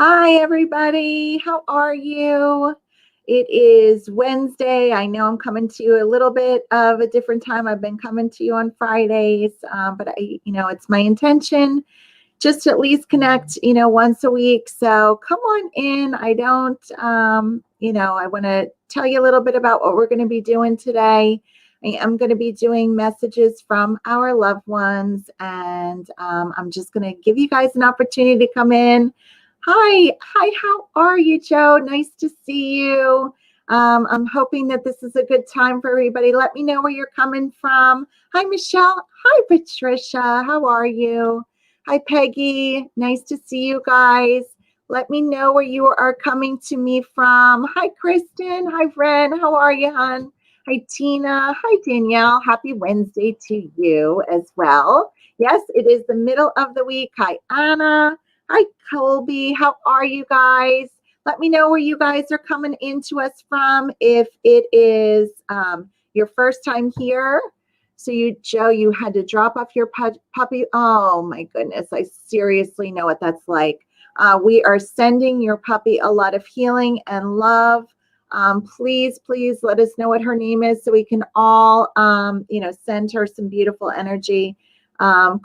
Hi, everybody. How are you? It is Wednesday. I know I'm coming to you a little bit of a different time. I've been coming to you on Fridays, but it's my intention just to at least connect, once a week. So come on in. I don't, I want to tell you a little bit about what we're going to be doing today. I am going to be doing messages from our loved ones, and I'm just going to give you guys an opportunity to come in. Hi, how are you, Joe? Nice to see you. I'm hoping that this is a good time for everybody. Let me know where you're coming from. Hi, Michelle. Hi, Patricia. How are you? Hi, Peggy. Nice to see you guys. Let me know where you are coming to me from. Hi, Kristin. Hi, Ren. How are you, hon? Hi, Tina. Hi, Danielle. Happy Wednesday to you as well. Yes, it is the middle of the week. Hi, Anna. Hi, Colby. How are you guys? Let me know where you guys are coming into us from. If it is your first time here, so Joe, you had to drop off your puppy. Oh my goodness, I seriously know what that's like. We are sending your puppy a lot of healing and love. Please let us know what her name is so we can all, send her some beautiful energy.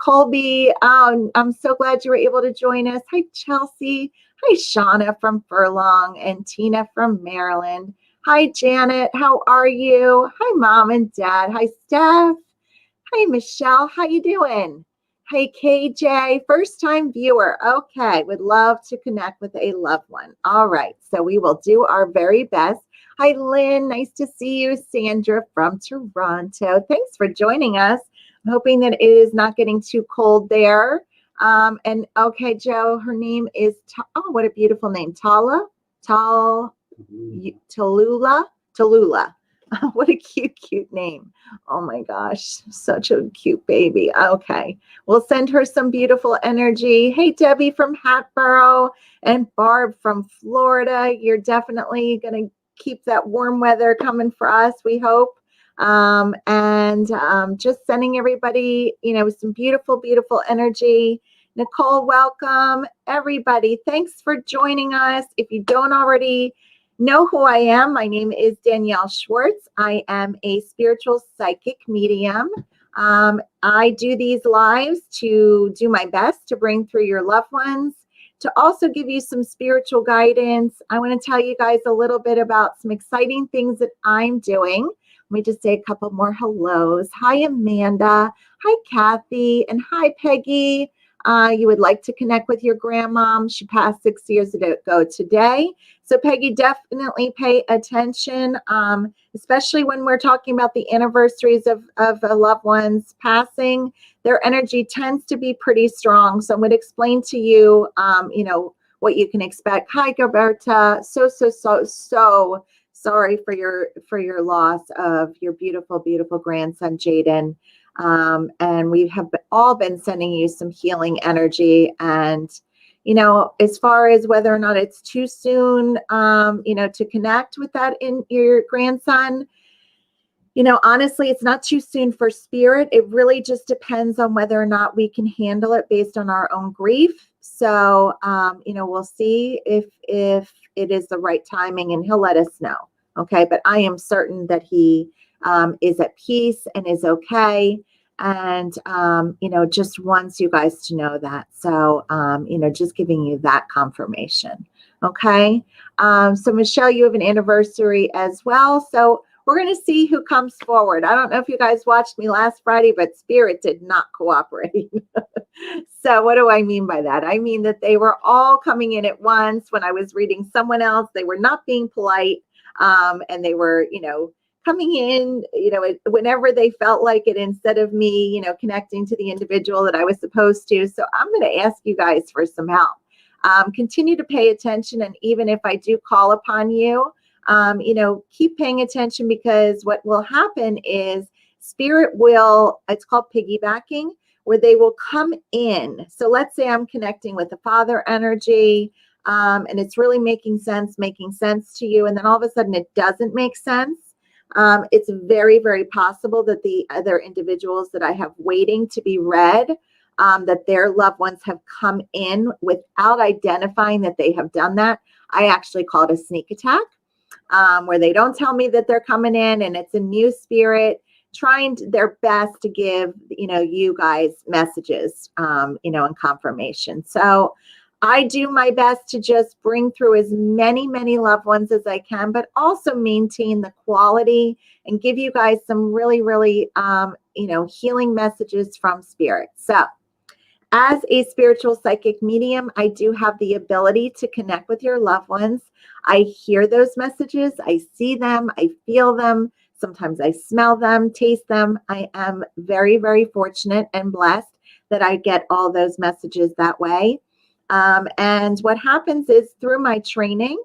Colby, I'm so glad you were able to join us. Hi, Chelsea. Hi, Shawna from Furlong and Tina from Maryland. Hi, Janet. How are you? Hi, Mom and Dad. Hi, Steph. Hi, Michelle. How you doing? Hey, KJ, first time viewer. Okay, would love to connect with a loved one. All right, so we will do our very best. Hi, Lynn. Nice to see you. Sandra from Toronto. Thanks for joining us. I'm hoping that it is not getting too cold there. And okay, Joe, her name is, what a beautiful name. Tallulah. What a cute name. Oh my gosh, such a cute baby. Okay, we'll send her some beautiful energy. Hey, Debbie from Hatboro and Barb from Florida. You're definitely going to keep that warm weather coming for us, we hope. And just sending everybody, some beautiful energy. Nicole, welcome. Everybody, thanks for joining us. If you don't already know who I am, my name is Danielle Schwartz. I am a spiritual psychic medium. I do these lives to do my best to bring through your loved ones, to also give you some spiritual guidance. I want to tell you guys a little bit about some exciting things that I'm doing. Let me just say a couple more hellos. Hi, Amanda. Hi, Kathy. And hi, Peggy. You would like to connect with your grandmom. She passed 6 years ago today. So Peggy, definitely pay attention, especially when we're talking about the anniversaries of a loved one's passing. Their energy tends to be pretty strong. So I'm going to explain to you, what you can expect. Hi, Gilberta. So sorry for your loss of your beautiful grandson, Jaden. And we have all been sending you some healing energy. And, as far as whether or not it's too soon, to connect with that in your grandson, honestly, it's not too soon for spirit. It really just depends on whether or not we can handle it based on our own grief. So, we'll see if it is the right timing, and he'll let us know. Okay. But I am certain that he is at peace and is okay. And, just wants you guys to know that. So, just giving you that confirmation. Okay. So Michelle, you have an anniversary as well. So we're going to see who comes forward. I don't know if you guys watched me last Friday, but Spirit did not cooperate. So what do I mean by that? I mean that they were all coming in at once. When I was reading someone else, they were not being polite. And they were, coming in, whenever they felt like it, instead of me, connecting to the individual that I was supposed to. So I'm going to ask you guys for some help. Continue to pay attention. And even if I do call upon you, keep paying attention, because what will happen is Spirit will, it's called piggybacking, where they will come in. So let's say I'm connecting with the father energy, and it's really making sense to you. And then all of a sudden it doesn't make sense. It's very, very possible that the other individuals that I have waiting to be read that their loved ones have come in without identifying that they have done that. I actually call it a sneak attack, where they don't tell me that they're coming in, and it's a new spirit trying their best to give, you guys messages, and confirmation. So I do my best to just bring through as many, many loved ones as I can, but also maintain the quality and give you guys some really, really, healing messages from spirit. So as a spiritual psychic medium, I do have the ability to connect with your loved ones. I hear those messages. I see them. I feel them. Sometimes I smell them, taste them. I am very, very fortunate and blessed that I get all those messages that way. And what happens is through my training,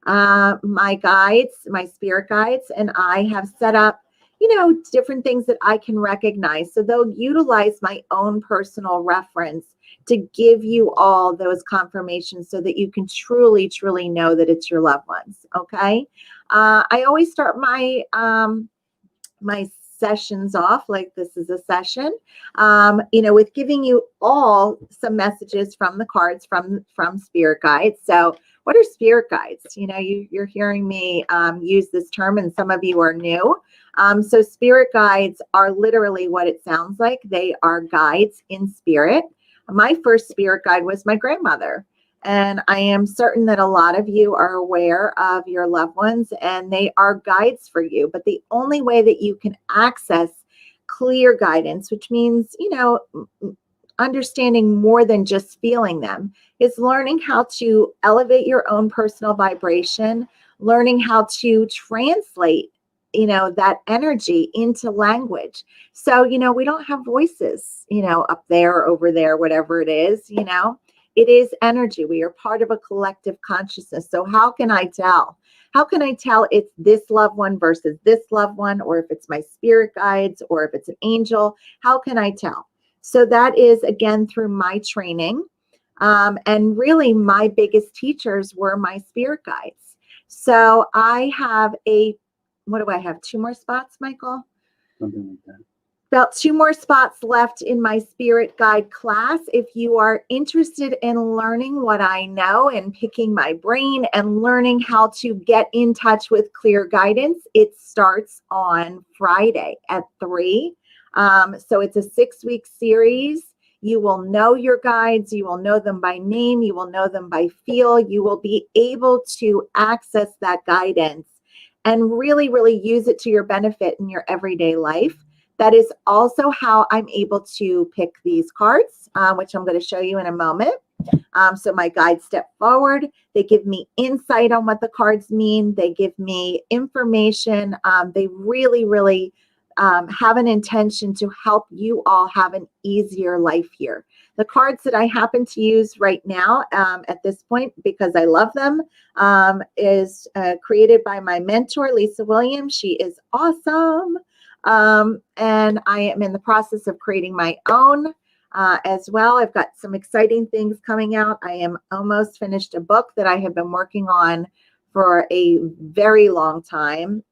my guides, my spirit guides, and I have set up different things that I can recognize. So they'll utilize my own personal reference to give you all those confirmations so that you can truly, truly know that it's your loved ones. Okay. I always start my, my sessions off like this is a session, with giving you all some messages from the cards from spirit guides. So what are spirit guides? You're hearing me use this term, and some of you are new. So spirit guides are literally what it sounds like. They are guides in spirit. My first spirit guide was my grandmother. And I am certain that a lot of you are aware of your loved ones, and they are guides for you. But the only way that you can access clear guidance, which means, understanding more than just feeling them, is learning how to elevate your own personal vibration, learning how to translate that energy into language. So, we don't have voices, up there, or over there, whatever it is, it is energy. We are part of a collective consciousness. So how can I tell? How can I tell it's this loved one versus this loved one, or if it's my spirit guides, or if it's an angel? How can I tell? So that is, again, through my training. And really my biggest teachers were my spirit guides. So I have what do I have? 2 more spots, Michael? Something like that. About 2 more spots left in my spirit guide class. If you are interested in learning what I know and picking my brain and learning how to get in touch with clear guidance, it starts on Friday at 3. So it's a 6-week series. You will know your guides. You will know them by name. You will know them by feel. You will be able to access that guidance and really, really use it to your benefit in your everyday life. That is also how I'm able to pick these cards, which I'm going to show you in a moment. So my guides step forward. They give me insight on what the cards mean. They give me information. They really, really have an intention to help you all have an easier life here. The cards that I happen to use right now at this point, because I love them, is created by my mentor, Lisa Williams. She is awesome. And I am in the process of creating my own as well. I've got some exciting things coming out. I am almost finished a book that I have been working on for a very long time.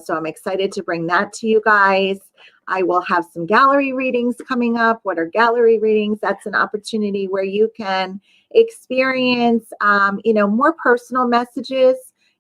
So I'm excited to bring that to you guys. I will have some gallery readings coming up. What are gallery readings? That's an opportunity where you can experience, more personal messages.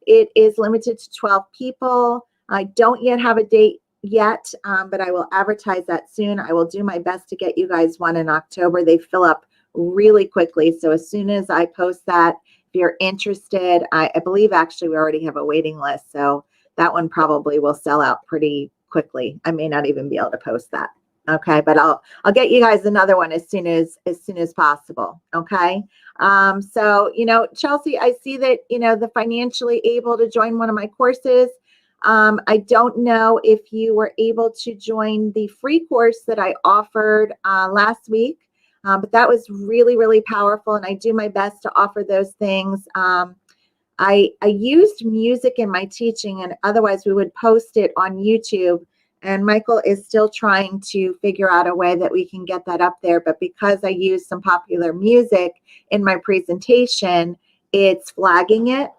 It is limited to 12 people. I don't yet have a date yet, but I will advertise that soon. I will do my best to get you guys one in October. They fill up really quickly. So as soon as I post that, if you're interested, I believe actually we already have a waiting list. So that one probably will sell out pretty quickly. I may not even be able to post that. Okay. But I'll get you guys another one as soon as possible. Okay. So, Chelsea, I see that, the financially able to join one of my courses. I don't know if you were able to join the free course that I offered last week, but that was really, really powerful. And I do my best to offer those things. I used music in my teaching, and otherwise we would post it on YouTube. And Michael is still trying to figure out a way that we can get that up there. But because I used some popular music in my presentation, it's flagging it.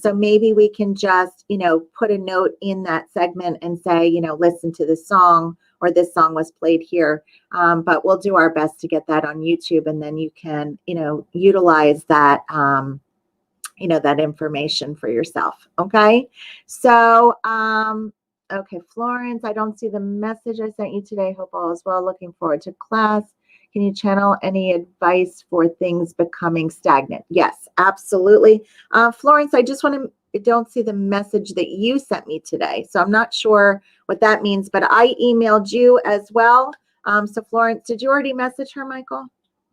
So maybe we can just, put a note in that segment and say, listen to the song, or this song was played here. But we'll do our best to get that on YouTube, and then you can, utilize that, that information for yourself. Okay. So, okay, Florence, I don't see the message I sent you today. Hope all is well. Looking forward to class. Can you channel any advice for things becoming stagnant? Yes, absolutely. Florence, I just don't see the message that you sent me today. So I'm not sure what that means, but I emailed you as well. So Florence, did you already message her, Michael?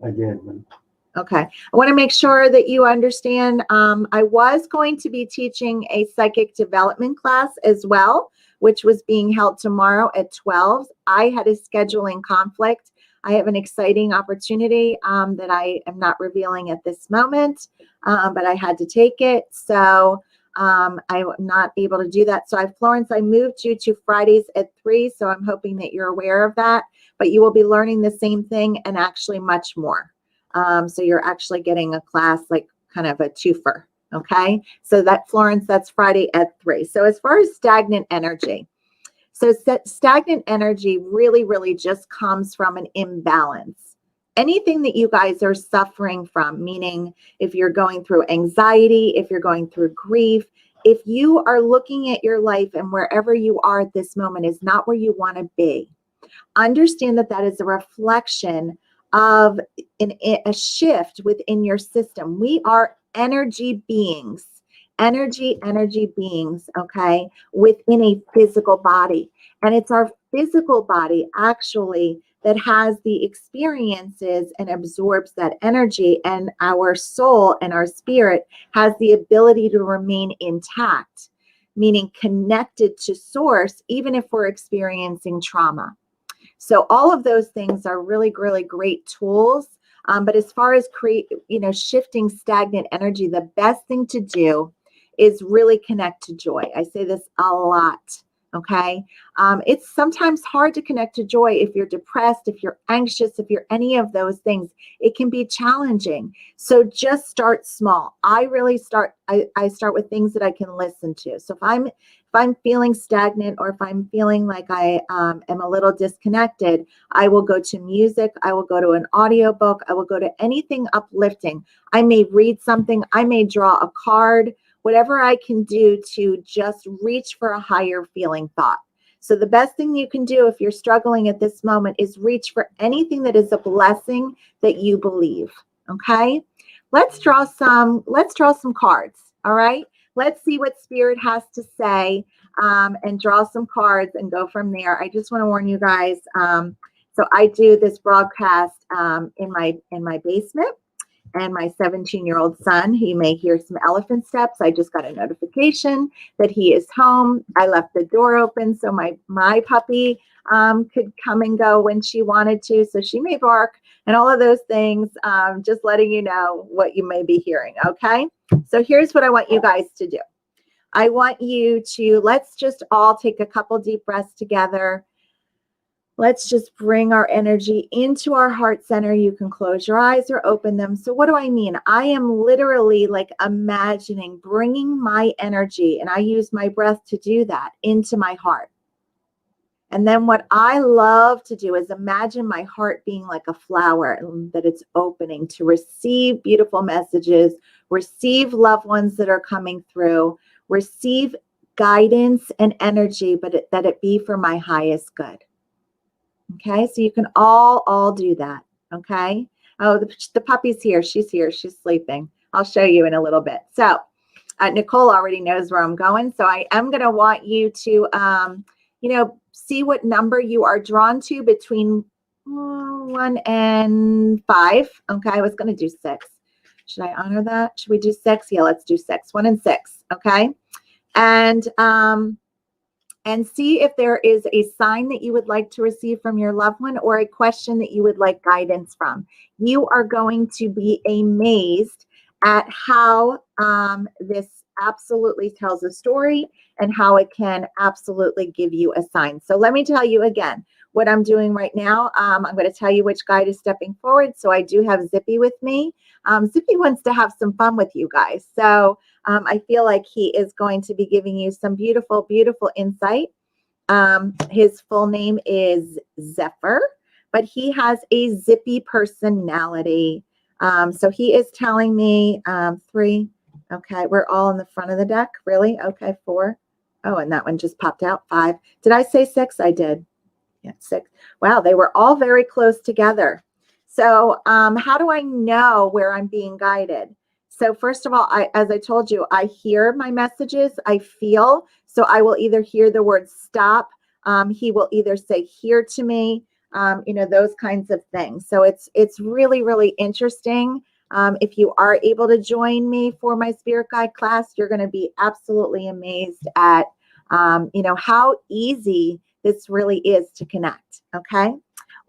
I did. Okay. I want to make sure that you understand. I was going to be teaching a psychic development class as well, which was being held tomorrow at 12. I had a scheduling conflict. I have an exciting opportunity that I am not revealing at this moment, but I had to take it. So I'm not able to do that. So Florence, I moved you to Fridays at 3. So I'm hoping that you're aware of that, but you will be learning the same thing and actually much more. So you're actually getting a class like kind of a twofer. Okay. So that Florence, that's Friday at 3. So as far as stagnant energy, so stagnant energy really, really just comes from an imbalance. Anything that you guys are suffering from, meaning if you're going through anxiety, if you're going through grief, if you are looking at your life and wherever you are at this moment is not where you want to be, understand that that is a reflection of a shift within your system. We are energy beings. Energy beings, okay, within a physical body. And it's our physical body actually that has the experiences and absorbs that energy, and our soul and our spirit has the ability to remain intact, meaning connected to source, even if we're experiencing trauma. So all of those things are really, really great tools. But as far as shifting stagnant energy, the best thing to do is really connect to joy. I say this a lot. Okay. It's sometimes hard to connect to joy if you're depressed, if you're anxious, if you're any of those things. It can be challenging. So just start small. I start with things that I can listen to. So if I'm feeling stagnant, or if I'm feeling like I am a little disconnected, I will go to music. I will go to an audiobook. I will go to anything uplifting. I may read something. I may draw a card. Whatever I can do to just reach for a higher feeling thought. So the best thing you can do if you're struggling at this moment is reach for anything that is a blessing that you believe. Okay. Let's draw some cards. All right. Let's see what Spirit has to say, and draw some cards and go from there. I just want to warn you guys. So I do this broadcast in my basement. And my 17-year-old son, he may hear some elephant steps. I just got a notification that he is home. I left the door open so my puppy could come and go when she wanted to. So she may bark and all of those things. Just letting you know what you may be hearing. Okay. So here's what I want you guys to do. I want you to, let's just all take a couple deep breaths together. Let's just bring our energy into our heart center. You can close your eyes or open them. So what do I mean? I am literally like imagining bringing my energy, and I use my breath to do that, into my heart. And then what I love to do is imagine my heart being like a flower, and that it's opening to receive beautiful messages, receive loved ones that are coming through, receive guidance and energy, but that it be for my highest good. Okay, so you can all do that. Okay. Oh, the puppy's here. She's here. She's sleeping. I'll show you in a little bit. So Nicole already knows where I'm going. So I am going to want you to, see what number you are drawn to between 1 and 5. Okay, I was going to do 6. Should I honor that? Should we do 6? Yeah, let's do 6. 1 and 6. Okay. And see if there is a sign that you would like to receive from your loved one, or a question that you would like guidance from. You are going to be amazed at how this absolutely tells a story and how it can absolutely give you a sign. So let me tell you again what I'm doing right now. I'm going to tell you which guide is stepping forward. So I do have Zippy with me. Zippy wants to have some fun with you guys. So I feel like he is going to be giving you some beautiful, beautiful insight. His full name is Zephyr, but he has a zippy personality. So he is telling me 3. Okay, we're all in the front of the deck. Really? Okay, 4. Oh, and that one just popped out. 5. Did I say 6? I did. Yeah, 6. Wow, they were all very close together. So how do I know where I'm being guided? So first of all, as I told you, I hear my messages, I feel. So I will either hear the word stop. He will either say here to me, those kinds of things. So it's really, really interesting. If you are able to join me for my spirit guide class, you're going to be absolutely amazed at, how easy this really is to connect. Okay.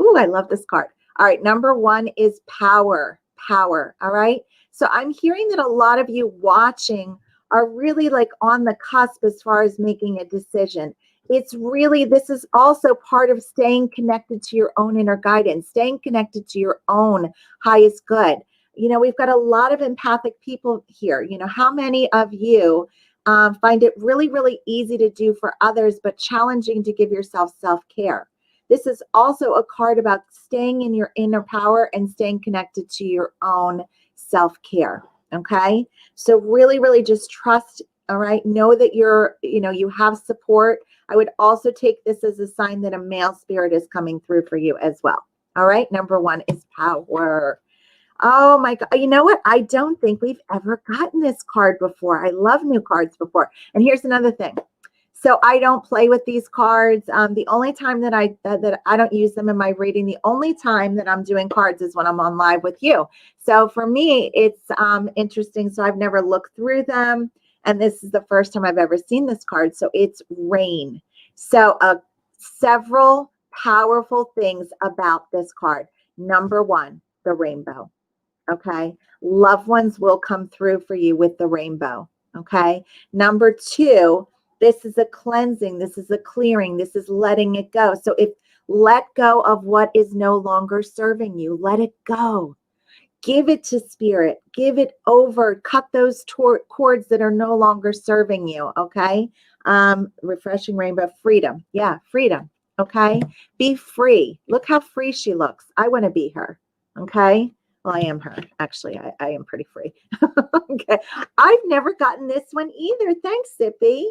Ooh, I love this card. All right. Number 1 is power. Power. All right. So I'm hearing that a lot of you watching are really like on the cusp as far as making a decision. It's really, this is also part of staying connected to your own inner guidance, staying connected to your own highest good. We've got a lot of empathic people here. How many of you find it really, really easy to do for others, but challenging to give yourself self-care? This is also a card about staying in your inner power and staying connected to your own self-care. Okay. So really, really just trust. All right. Know that you have support. I would also take this as a sign that a male spirit is coming through for you as well. All right. Number 1 is power. Oh my God. You know what? I don't think we've ever gotten this card before. I love new cards before. And here's another thing. So I don't play with these cards. The only time that I don't use them in my reading, the only time that I'm doing cards is when I'm on live with you. So for me, it's interesting. So I've never looked through them. And this is the first time I've ever seen this card. So it's rain. So several powerful things about this card. Number 1, the rainbow. Okay. Loved ones will come through for you with the rainbow. Okay. Number 2, this is a cleansing. This is a clearing. This is letting it go. So let go of what is no longer serving you. Let it go. Give it to spirit. Give it over. Cut those cords that are no longer serving you. Okay. Refreshing rainbow. Freedom. Yeah. Freedom. Okay. Be free. Look how free she looks. I want to be her. Okay. Well, I am her. Actually, I am pretty free. Okay. I've never gotten this one either. Thanks, Zippy.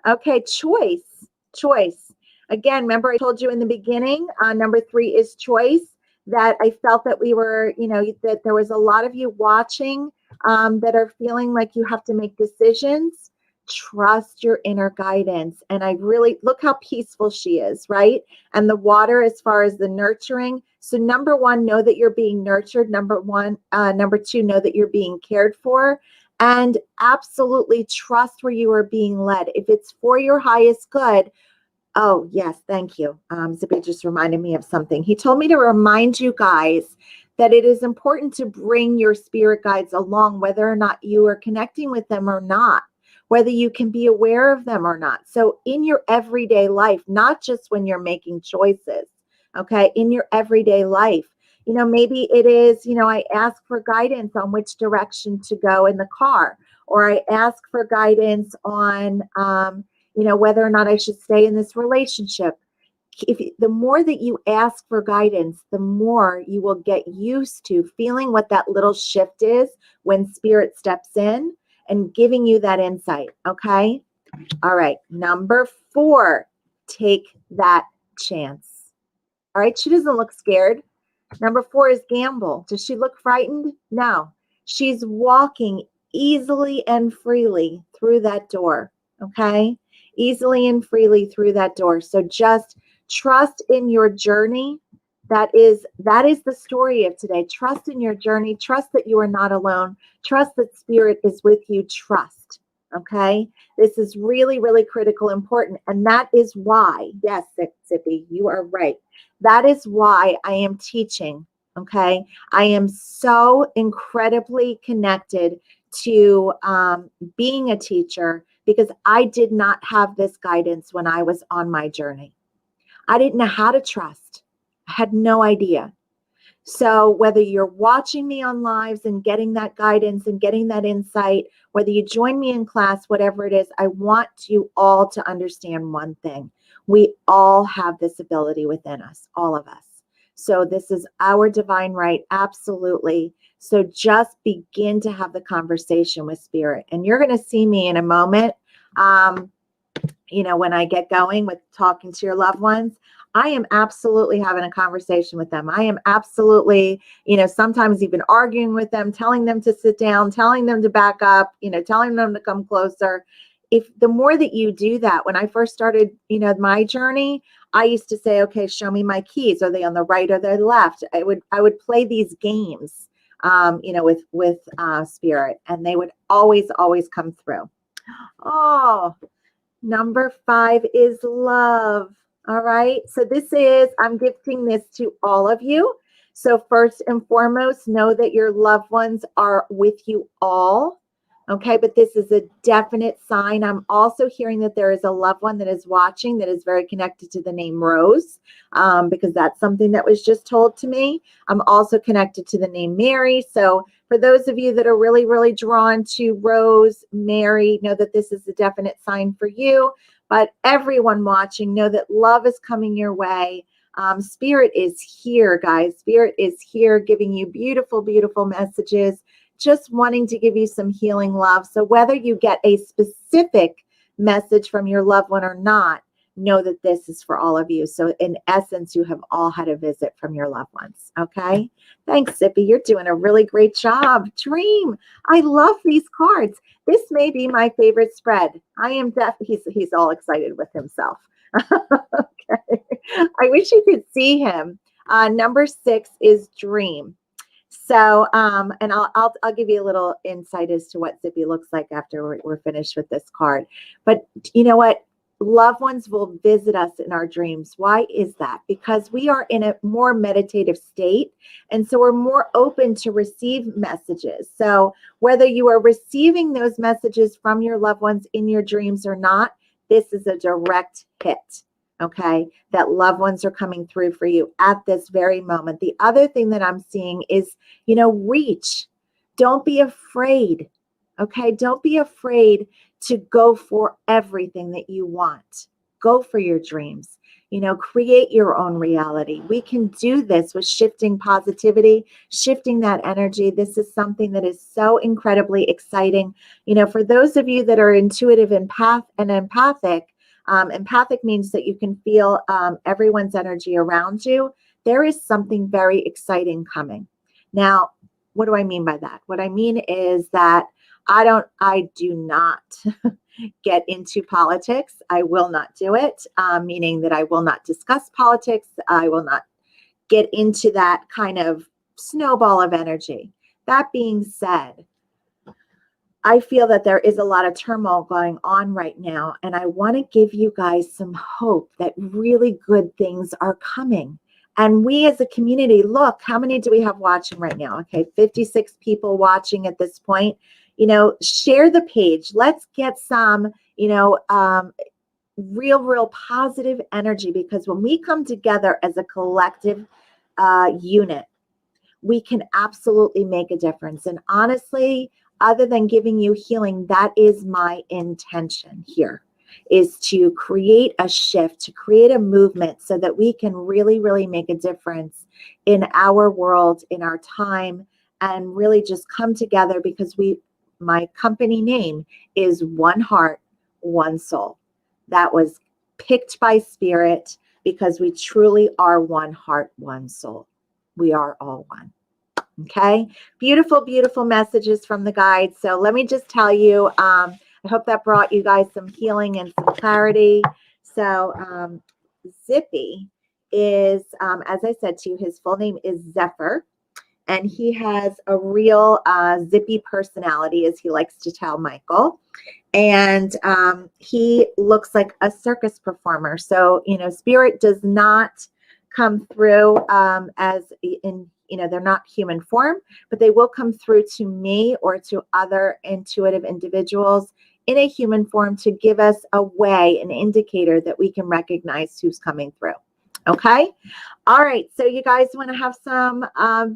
Okay. Choice. Again, remember I told you in the beginning, number 3 is choice, that I felt that we were, that there was a lot of you watching that are feeling like you have to make decisions. Trust your inner guidance. And I really look how peaceful she is, right? And the water, as far as the nurturing. So number 1, know that you're being nurtured. Number 2, know that you're being cared for. And absolutely trust where you are being led. If it's for your highest good. Oh, yes. Thank you. Zippy just reminded me of something. He told me to remind you guys that it is important to bring your spirit guides along, whether or not you are connecting with them or not, whether you can be aware of them or not. So in your everyday life, not just when you're making choices, okay, in your everyday life, maybe it is, I ask for guidance on which direction to go in the car, or I ask for guidance on, whether or not I should stay in this relationship. The more that you ask for guidance, the more you will get used to feeling what that little shift is when spirit steps in and giving you that insight. Okay. All right. Number 4, take that chance. All right. She doesn't look scared. Number 4 is gamble. Does she look frightened? No. She's walking easily and freely through that door. Okay. Easily and freely through that door. So just trust in your journey. That is the story of today. Trust in your journey. Trust that you are not alone. Trust that spirit is with you. Trust. Okay. This is really, really critical, important. And that is why, yes, Zippy, you are right. That is why I am teaching. Okay. I am so incredibly connected to being a teacher, because I did not have this guidance when I was on my journey. I didn't know how to trust. I had no idea. So whether you're watching me on lives and getting that guidance and getting that insight, whether you join me in class, whatever it is, I want you all to understand one thing. We all have this ability within us, all of us. So this is our divine right, absolutely. So just begin to have the conversation with spirit. And you're going to see me in a moment. When I get going with talking to your loved ones, I am absolutely having a conversation with them. I am absolutely, sometimes even arguing with them, telling them to sit down, telling them to back up, telling them to come closer. If the more that you do that, when I first started, my journey, I used to say, okay, show me my keys. Are they on the right or the left? I would play these games, with spirit, and they would always come through. Oh, number 5 is love. All right. So I'm gifting this to all of you. So first and foremost, know that your loved ones are with you all. Okay. But this is a definite sign. I'm also hearing that there is a loved one that is watching that is very connected to the name Rose, because that's something that was just told to me. I'm also connected to the name Mary. So for those of you that are really, really drawn to Rose, Mary, know that this is a definite sign for you. But everyone watching, know that love is coming your way. Spirit is here, guys. Spirit is here giving you beautiful, beautiful messages, just wanting to give you some healing love. So whether you get a specific message from your loved one or not, know that this is for all of you. So in essence, you have all had a visit from your loved ones. Okay. Thanks, Zippy. You're doing a really great job. Dream. I love these cards. This may be my favorite spread. I am he's all excited with himself. Okay. I wish you could see him. Number 6 is dream. So, and I'll give you a little insight as to what Zippy looks like after we're finished with this card. But you know what? Loved ones will visit us in our dreams. Why is that? Because we are in a more meditative state. And so we're more open to receive messages. So whether you are receiving those messages from your loved ones in your dreams or not, this is a direct hit. Okay, that loved ones are coming through for you at this very moment. The other thing that I'm seeing is, reach. Don't be afraid. Okay, don't be afraid to go for everything that you want. Go for your dreams. Create your own reality. We can do this with shifting positivity, shifting that energy. This is something that is so incredibly exciting. For those of you that are intuitive and empathic, empathic means that you can feel everyone's energy around you. There is something very exciting coming. Now, what do I mean by that? What I mean is that I do not get into politics. I will not do it, meaning that I will not discuss politics. I will not get into that kind of snowball of energy. That being said, I feel that there is a lot of turmoil going on right now, and I want to give you guys some hope that really good things are coming. And we as a community, look, how many do we have watching right now? Okay, 56 people watching at this point. Share the page. Let's get some, real positive energy, because when we come together as a collective unit, we can absolutely make a difference. And honestly, other than giving you healing, that is my intention here, is to create a shift, to create a movement so that we can really, really make a difference in our world, in our time, and really just come together, because my company name is One Heart, One Soul. That was picked by Spirit because we truly are one heart, one soul. We are all one. Okay. Beautiful, beautiful messages from the guides. So let me just tell you, I hope that brought you guys some healing and some clarity. So Zippy is, as I said to you, his full name is Zephyr. And he has a real zippy personality, as he likes to tell Michael. And he looks like a circus performer. So, Spirit does not come through as in, they're not human form, but they will come through to me or to other intuitive individuals in a human form to give us a way, an indicator that we can recognize who's coming through. Okay. All right. So you guys want to have some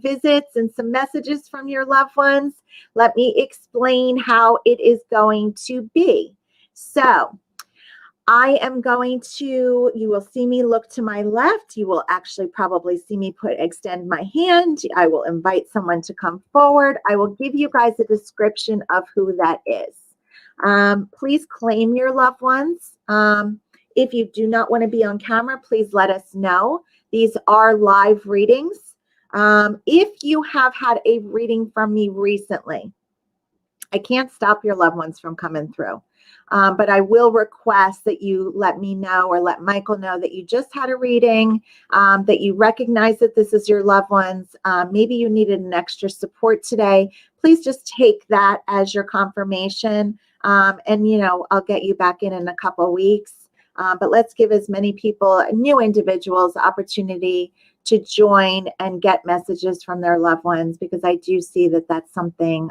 visits and some messages from your loved ones? Let me explain how it is going to be. So I am going to, you will see me look to my left. You will actually probably see me extend my hand. I will invite someone to come forward. I will give you guys a description of who that is. Please claim your loved ones. If you do not want to be on camera, please let us know. These are live readings. If you have had a reading from me recently, I can't stop your loved ones from coming through. But I will request that you let me know or let Michael know that you just had a reading, that you recognize that this is your loved ones. Maybe you needed an extra support today. Please just take that as your confirmation. And, you know, I'll get you back in a couple of weeks. But let's give as many people, new individuals, opportunity to join and get messages from their loved ones, because I do see that that's something,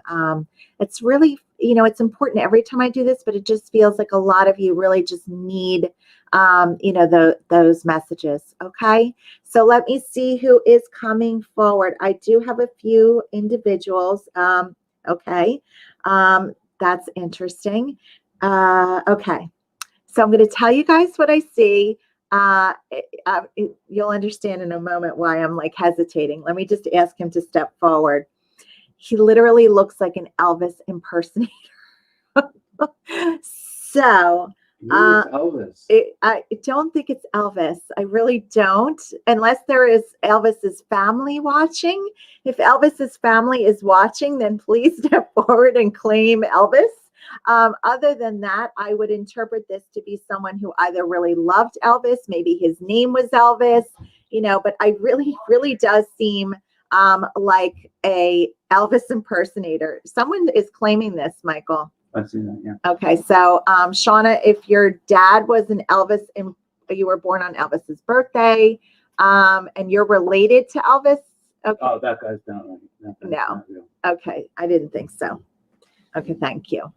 it's really, you know, it's important every time I do this, but it just feels like a lot of you really just need, you know, those messages. Okay. So let me see who is coming forward. I do have a few individuals. Okay. That's interesting. Okay. So I'm going to tell you guys what I see. You'll understand in a moment why I'm like hesitating. Let me just ask him to step forward. He literally looks like an Elvis impersonator. So Elvis. I don't think it's Elvis. I really don't, unless there is Elvis's family watching. If Elvis's family is watching, then please step forward and claim Elvis. Other than that, I would interpret this to be someone who either really loved Elvis, maybe his name was Elvis, you know, but I really does seem like a Elvis impersonator. Someone is claiming this, Michael. I've seen that, yeah. Okay, so Shawna, if your dad was an Elvis, you were born on Elvis's birthday, and you're related to Elvis. Okay. Oh, that guy's not right. No. Okay, I didn't think so. Okay, thank you.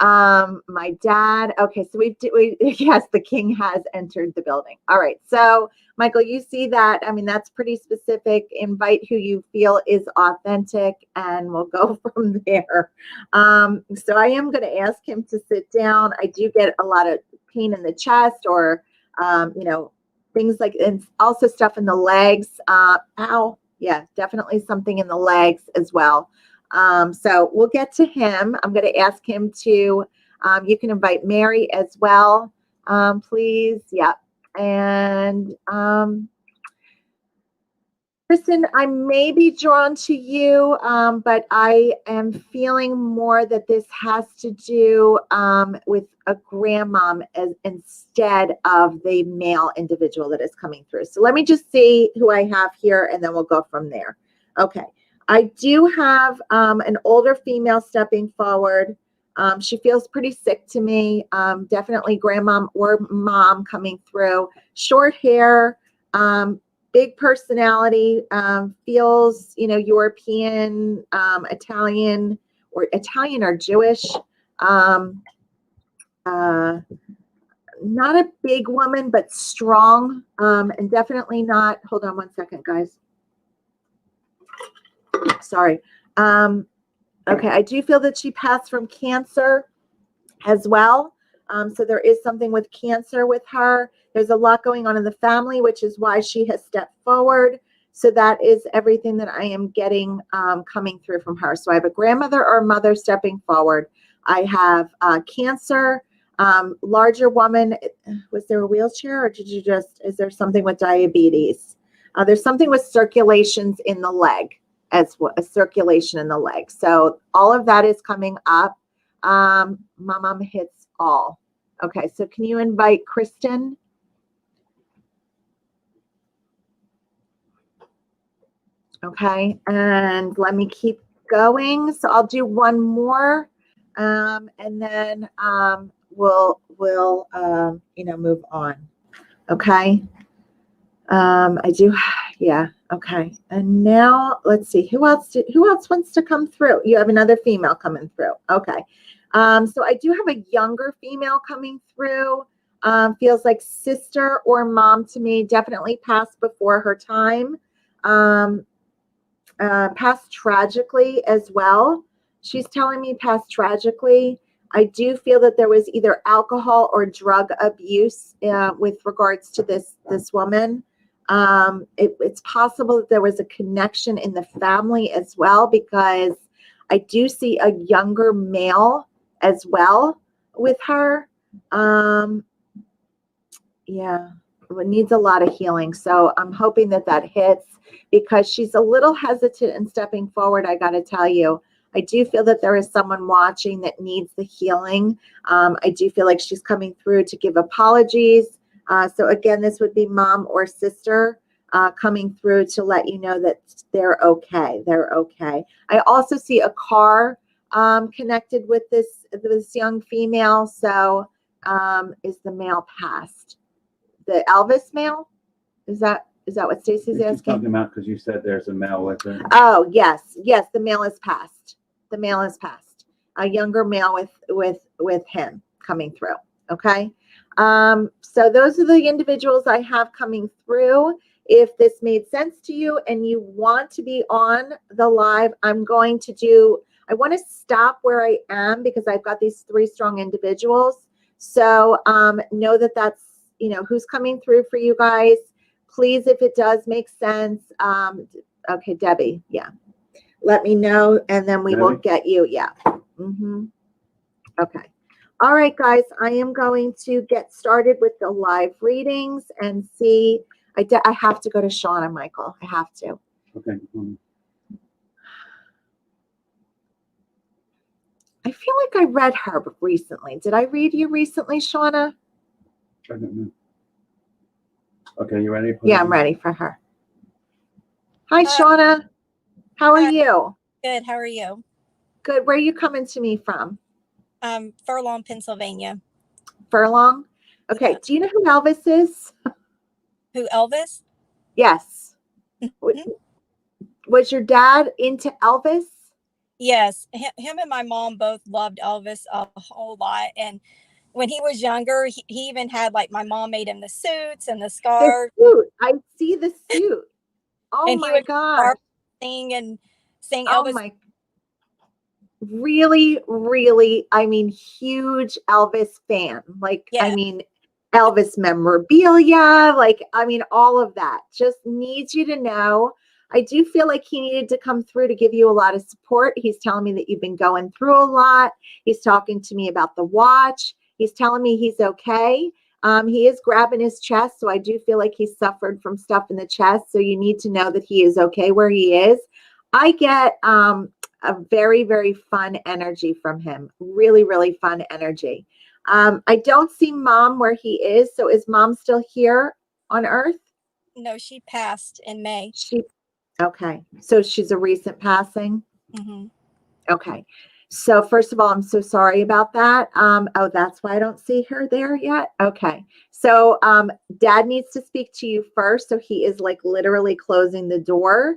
My dad. Okay, so we yes, the king has entered the building. All right, so Michael, you see that? I mean, that's pretty specific. Invite who you feel is authentic, and we'll go from there. So I am going to ask him to sit down. I do get a lot of pain in the chest, or you know, things like, and also stuff in the legs. Ow, yeah, definitely something in the legs as well. So we'll get to him. I'm going to ask him to, you can invite Mary as well, please. Yeah. And Kristin, I may be drawn to you, but I am feeling more that this has to do with a grandmom instead of the male individual that is coming through. So let me just see who I have here, and then we'll go from there. Okay. I do have an older female stepping forward. She feels pretty sick to me. Definitely grandmom or mom coming through. Short hair, big personality, feels, you know, European, Italian or Jewish. Not a big woman, but strong, and definitely not, hold on one second, guys. Sorry. Okay, I do feel that she passed from cancer as well. So there is something with cancer with her. There's a lot going on in the family, which is why she has stepped forward. So that is everything that I am getting coming through from her. So I have a grandmother or mother stepping forward. I have cancer, larger woman. Was there a wheelchair, or did you just, is there something with diabetes? There's something with circulations in the leg, as well, a circulation in the leg. So all of that is coming up. My mom hits all. Okay, so can you invite Kristin? Okay, and let me keep going. So I'll do one more, and then we'll you know, move on. Okay. I do, yeah. Okay, and now let's see who else wants to come through. You have another female coming through. Okay, so I do have a younger female coming through. Feels like sister or mom to me. Definitely passed before her time. Passed tragically as well. She's telling me passed tragically. I do feel that there was either alcohol or drug abuse with regards to this woman. It's possible that there was a connection in the family as well, because I do see a younger male as well with her. Yeah, it needs a lot of healing. So I'm hoping that that hits, because she's a little hesitant in stepping forward. I got to tell you, I do feel that there is someone watching that needs the healing. I do feel like she's coming through to give apologies. So again, this would be mom or sister coming through to let you know that they're okay. They're okay. I also see a car connected with this young female. So is the male passed? The Elvis male? Is that what Stacy's She's asking? talking about because you said there's a male with her. Oh, yes. Yes, the male is passed. The male is passed. A younger male with him coming through. Okay. So those are the individuals I have coming through. If this made sense to you and you want to be on the live, I want to stop where I am because I've got these 3 strong individuals. So know that that's, who's coming through for you guys. Please, if it does make sense. Okay, Debbie. Yeah. Let me know, and then we will get you. Yeah. Okay. All right, guys. I am going to get started with the live readings and see. I have to go to Shawna, Michael. I have to. Okay. I feel like I read her recently. Did I read you recently, Shawna? I don't know. Okay, you ready? Yeah, I'm ready for her. Hi, Shawna. How are you? Good. How are you? Good. Where are you coming to me from? Furlong, Pennsylvania. Furlong? Okay. Yeah. Do you know who Elvis is? Who, Elvis? Yes. Was your dad into Elvis? Yes. Him and my mom both loved Elvis a whole lot. And when he was younger, he even had, like, my mom made him the suits and the scarf. The suit. I see the suit. Oh and he my would gosh. sing Oh Elvis. my. Really, really, huge Elvis fan. Yeah. Elvis memorabilia, all of that. Just needs you to know. I do feel like he needed to come through to give you a lot of support. He's telling me that you've been going through a lot. He's talking to me about the watch. He's telling me he's okay. He is grabbing his chest, so I do feel like he's suffered from stuff in the chest. So you need to know that he is okay where he is. I get a very, very fun energy from him. Really, really fun energy. I don't see mom where he is. So is mom still here on Earth? No, she passed in May. Okay. So she's a recent passing? Mm-hmm. Okay. So first of all, I'm so sorry about that. Oh, that's why I don't see her there yet. Okay. So dad needs to speak to you first. So he is literally closing the door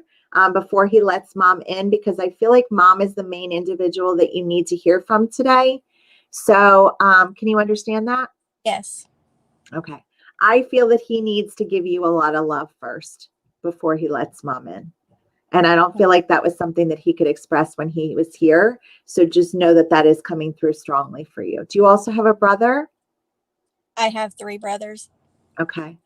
before he lets mom in, because I feel like mom is the main individual that you need to hear from today. So can you understand that? Yes. Okay. I feel that he needs to give you a lot of love first before he lets mom in. And I don't feel like that was something that he could express when he was here. So just know that that is coming through strongly for you. Do you also have a brother? I have 3 brothers. Okay.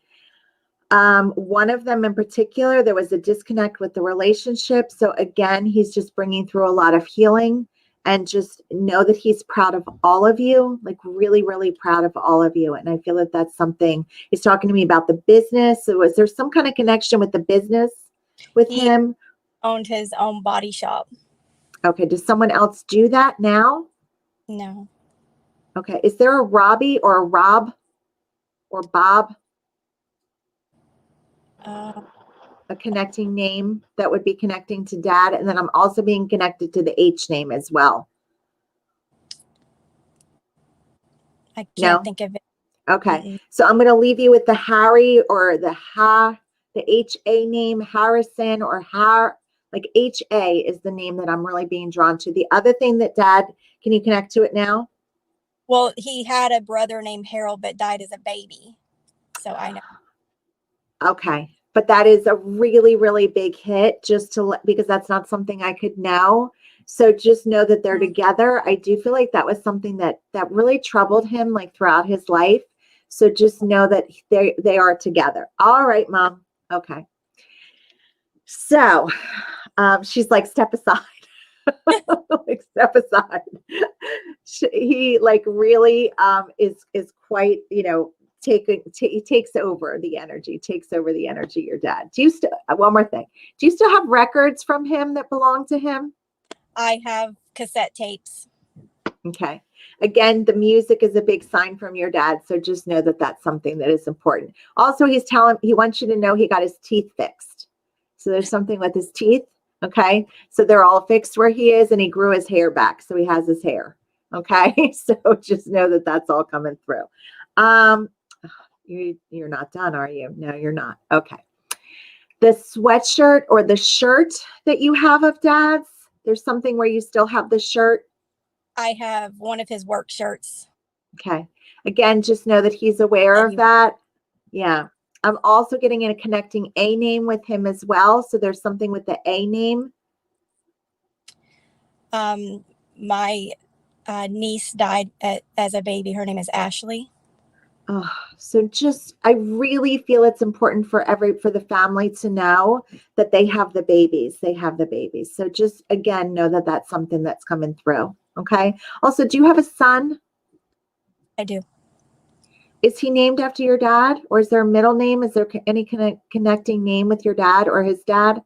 One of them in particular, there was a disconnect with the relationship. So again, he's just bringing through a lot of healing, and just know that he's proud of all of you, really, really proud of all of you. And I feel that that's something. He's talking to me about the business. So was there some kind of connection with the business with him? Owned his own body shop. Okay. Does someone else do that now? No. Okay. Is there a Robbie or a Rob or Bob? A connecting name that would be connecting to dad. And then I'm also being connected to the H name as well. I can't think of it. Okay. Mm-mm. So I'm going to leave you with the Harry or the HA name, Harrison or HA is the name that I'm really being drawn to. The other thing that dad, can you connect to it now? Well, he had a brother named Harold, but died as a baby. So I know. Okay. But that is a really, really big hit, because that's not something I could know. So just know that they're together. I do feel like that was something that really troubled him like throughout his life. So just know that they are together. All right, Mom. Okay. So she's like, step aside. Like step aside. He like really is quite, he takes over the energy, your dad. Do you still, one more thing, do you still have records from him that belong to him? I have cassette tapes. Okay. Again, the music is a big sign from your dad. So just know that that's something that is important. Also, he wants you to know he got his teeth fixed. So there's something with his teeth. Okay. So they're all fixed where he is, and he grew his hair back. So he has his hair. Okay. So just know that that's all coming through. You're not done, are you? No, you're not. Okay. The sweatshirt or the shirt that you have of Dad's, there's something where you still have the shirt. I have one of his work shirts. Okay. Again, just know that he's aware of that. Yeah. I'm also getting in a connecting A name with him as well. So there's something with the A name. My niece died as a baby. Her name is Ashley. Oh, so I really feel it's important for the family to know that they have the babies. They have the babies. So just, again, know that that's something that's coming through. Okay. Also, do you have a son? I do. Is he named after your dad, or is there a middle name? Is there any connecting name with your dad or his dad?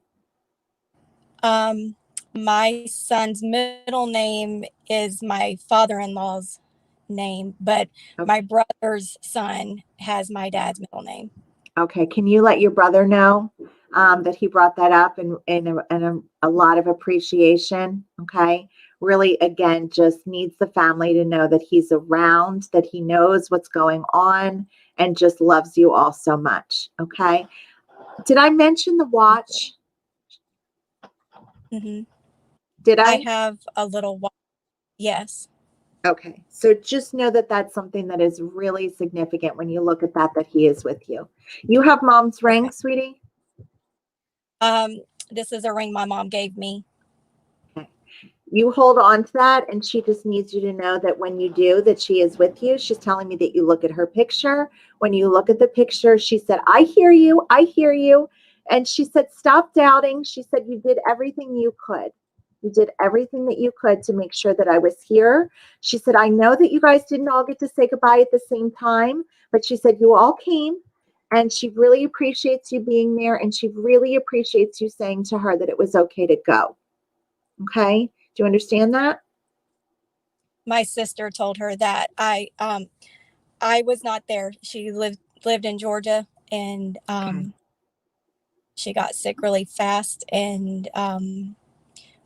My son's middle name is my father-in-law's name, but my brother's son has my dad's middle name. Okay. Can you let your brother know that he brought that up and a lot of appreciation? Okay. Really, again, just needs the family to know that he's around, that he knows what's going on, and just loves you all so much. Okay. Did I mention the watch? Mm-hmm. Did I? I have a little watch. Yes. Okay. So just know that that's something that is really significant when you look at that he is with you. You have Mom's ring, Okay. sweetie? This is a ring my mom gave me. Okay. You hold on to that, and she just needs you to know that when you do, that she is with you. She's telling me that you look at her picture. When you look at the picture, she said, I hear you. I hear you. And she said, stop doubting. She said, you did everything you could. You did everything that you could to make sure that I was here. She said, I know that you guys didn't all get to say goodbye at the same time, but she said, you all came, and she really appreciates you being there. And she really appreciates you saying to her that it was okay to go. Okay. Do you understand that? My sister told her that I was not there. She lived in Georgia, and she got sick really fast, and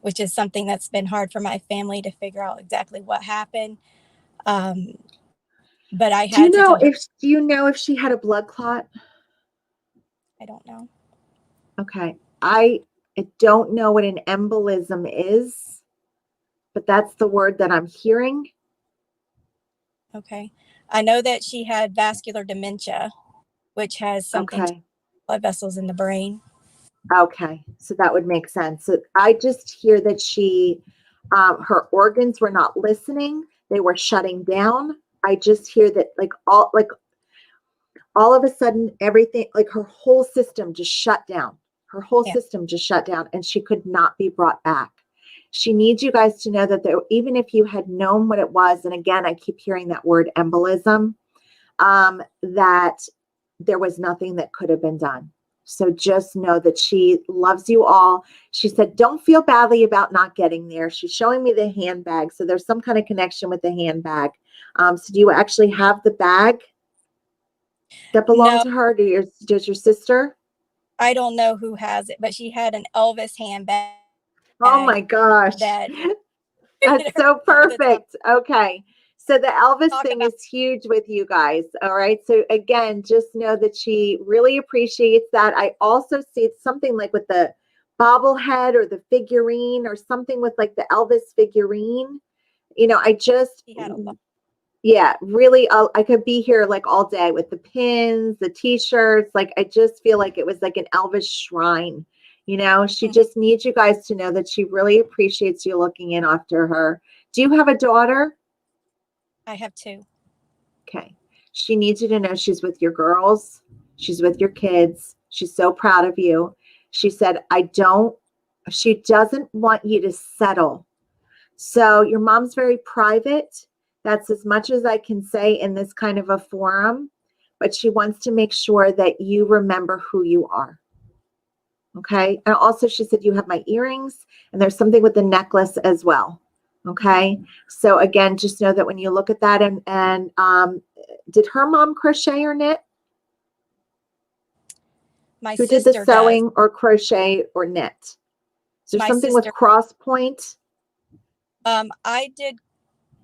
which is something that's been hard for my family to figure out exactly what happened. But I had to tell her. Do you know if she had a blood clot? I don't know. Okay. I don't know what an embolism is, but that's the word that I'm hearing. Okay. I know that she had vascular dementia, which has something to do with blood vessels in the brain. Okay. So that would make sense. So I just hear that her organs were not listening. They were shutting down. I just hear that all of a sudden, everything, like her whole system just shut down. Her whole system just shut down, and she could not be brought back. She needs you guys to know that even if you had known what it was, and again, I keep hearing that word embolism, that there was nothing that could have been done. So just know that she loves you all. She said, don't feel badly about not getting there. She's showing me the handbag. So there's some kind of connection with the handbag. So do you actually have the bag that belonged to her? Does your sister? I don't know who has it, but she had an Elvis handbag. Oh my gosh. That's so perfect. Okay. So the Elvis thing is huge with you guys. All right. So again, just know that she really appreciates that. I also see it's something like with the bobblehead or the figurine or something with like the Elvis figurine. She had a lot. Yeah, really, I could be here like all day with the pins, the t-shirts. Like, I just feel like it was like an Elvis shrine, You know, she Mhm. just needs you guys to know that she really appreciates you looking in after her. Do you have a daughter? I have 2. Okay. She needs you to know she's with your girls. She's with your kids. She's so proud of you. She said, she doesn't want you to settle. So your mom's very private. That's as much as I can say in this kind of a forum, but she wants to make sure that you remember who you are. Okay. And also she said, you have my earrings and there's something with the necklace as well. Okay. So again, just know that when you look at that and did her mom crochet or knit? My Who did the sister does. sewing or crochet or knit? Is there My something with sister. cross point? I did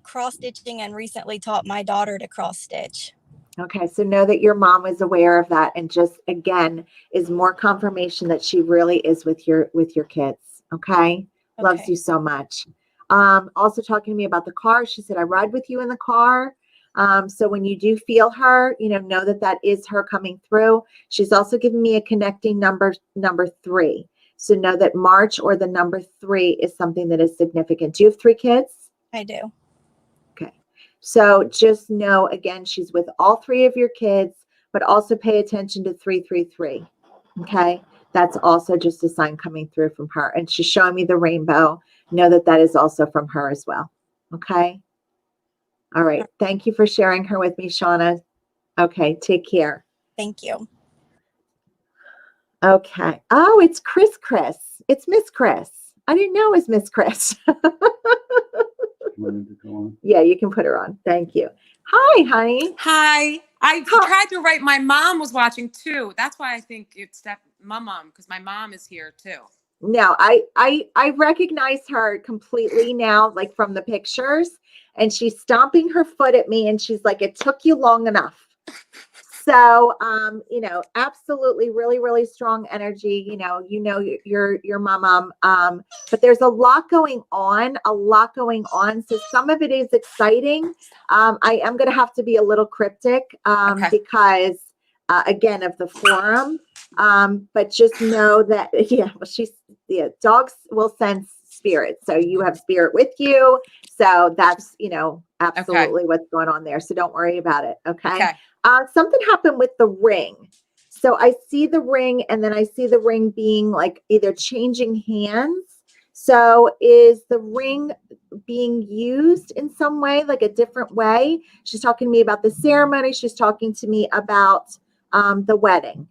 cross stitching and recently taught my daughter to cross stitch. Okay, so know that your mom is aware of that and just again is more confirmation that she really is with your kids. Okay. Loves Okay. you so much. Also talking to me about the car. She said, I ride with you in the car. So when you do feel her, know that that is her coming through. She's also given me a connecting number 3. So know that March or the number 3 is something that is significant. Do you have 3 kids? I do. Okay. So just know, again, she's with all 3 of your kids, but also pay attention to 333. Okay. That's also just a sign coming through from her. And she's showing me the rainbow. Know that that is also from her as well. Okay. All right. Thank you for sharing her with me, Shawna. Okay. Take care. Thank you. Okay. Oh, it's Chris. It's Miss Chris. I didn't know it was Miss Chris. Wanted to go on. Yeah, you can put her on. Thank you. Hi, honey. Hi. I Hi. tried to write. My mom was watching too. That's why I think it's that my mom, because my mom is here too. No, I recognize her completely now, like from the pictures, and she's stomping her foot at me, and she's like, "It took you long enough." So, absolutely, really, really strong energy. Your mom. But there's a lot going on. So some of it is exciting. I am going to have to be a little cryptic Okay. because, again, of the forum. But just know that, dogs will sense spirit. So you have spirit with you. So that's, absolutely what's going on there. So don't worry about it. Okay. Something happened with the ring. So I see the ring and then I see the ring being like either changing hands. So is the ring being used in some way, like a different way? She's talking to me about the ceremony. She's talking to me about the wedding.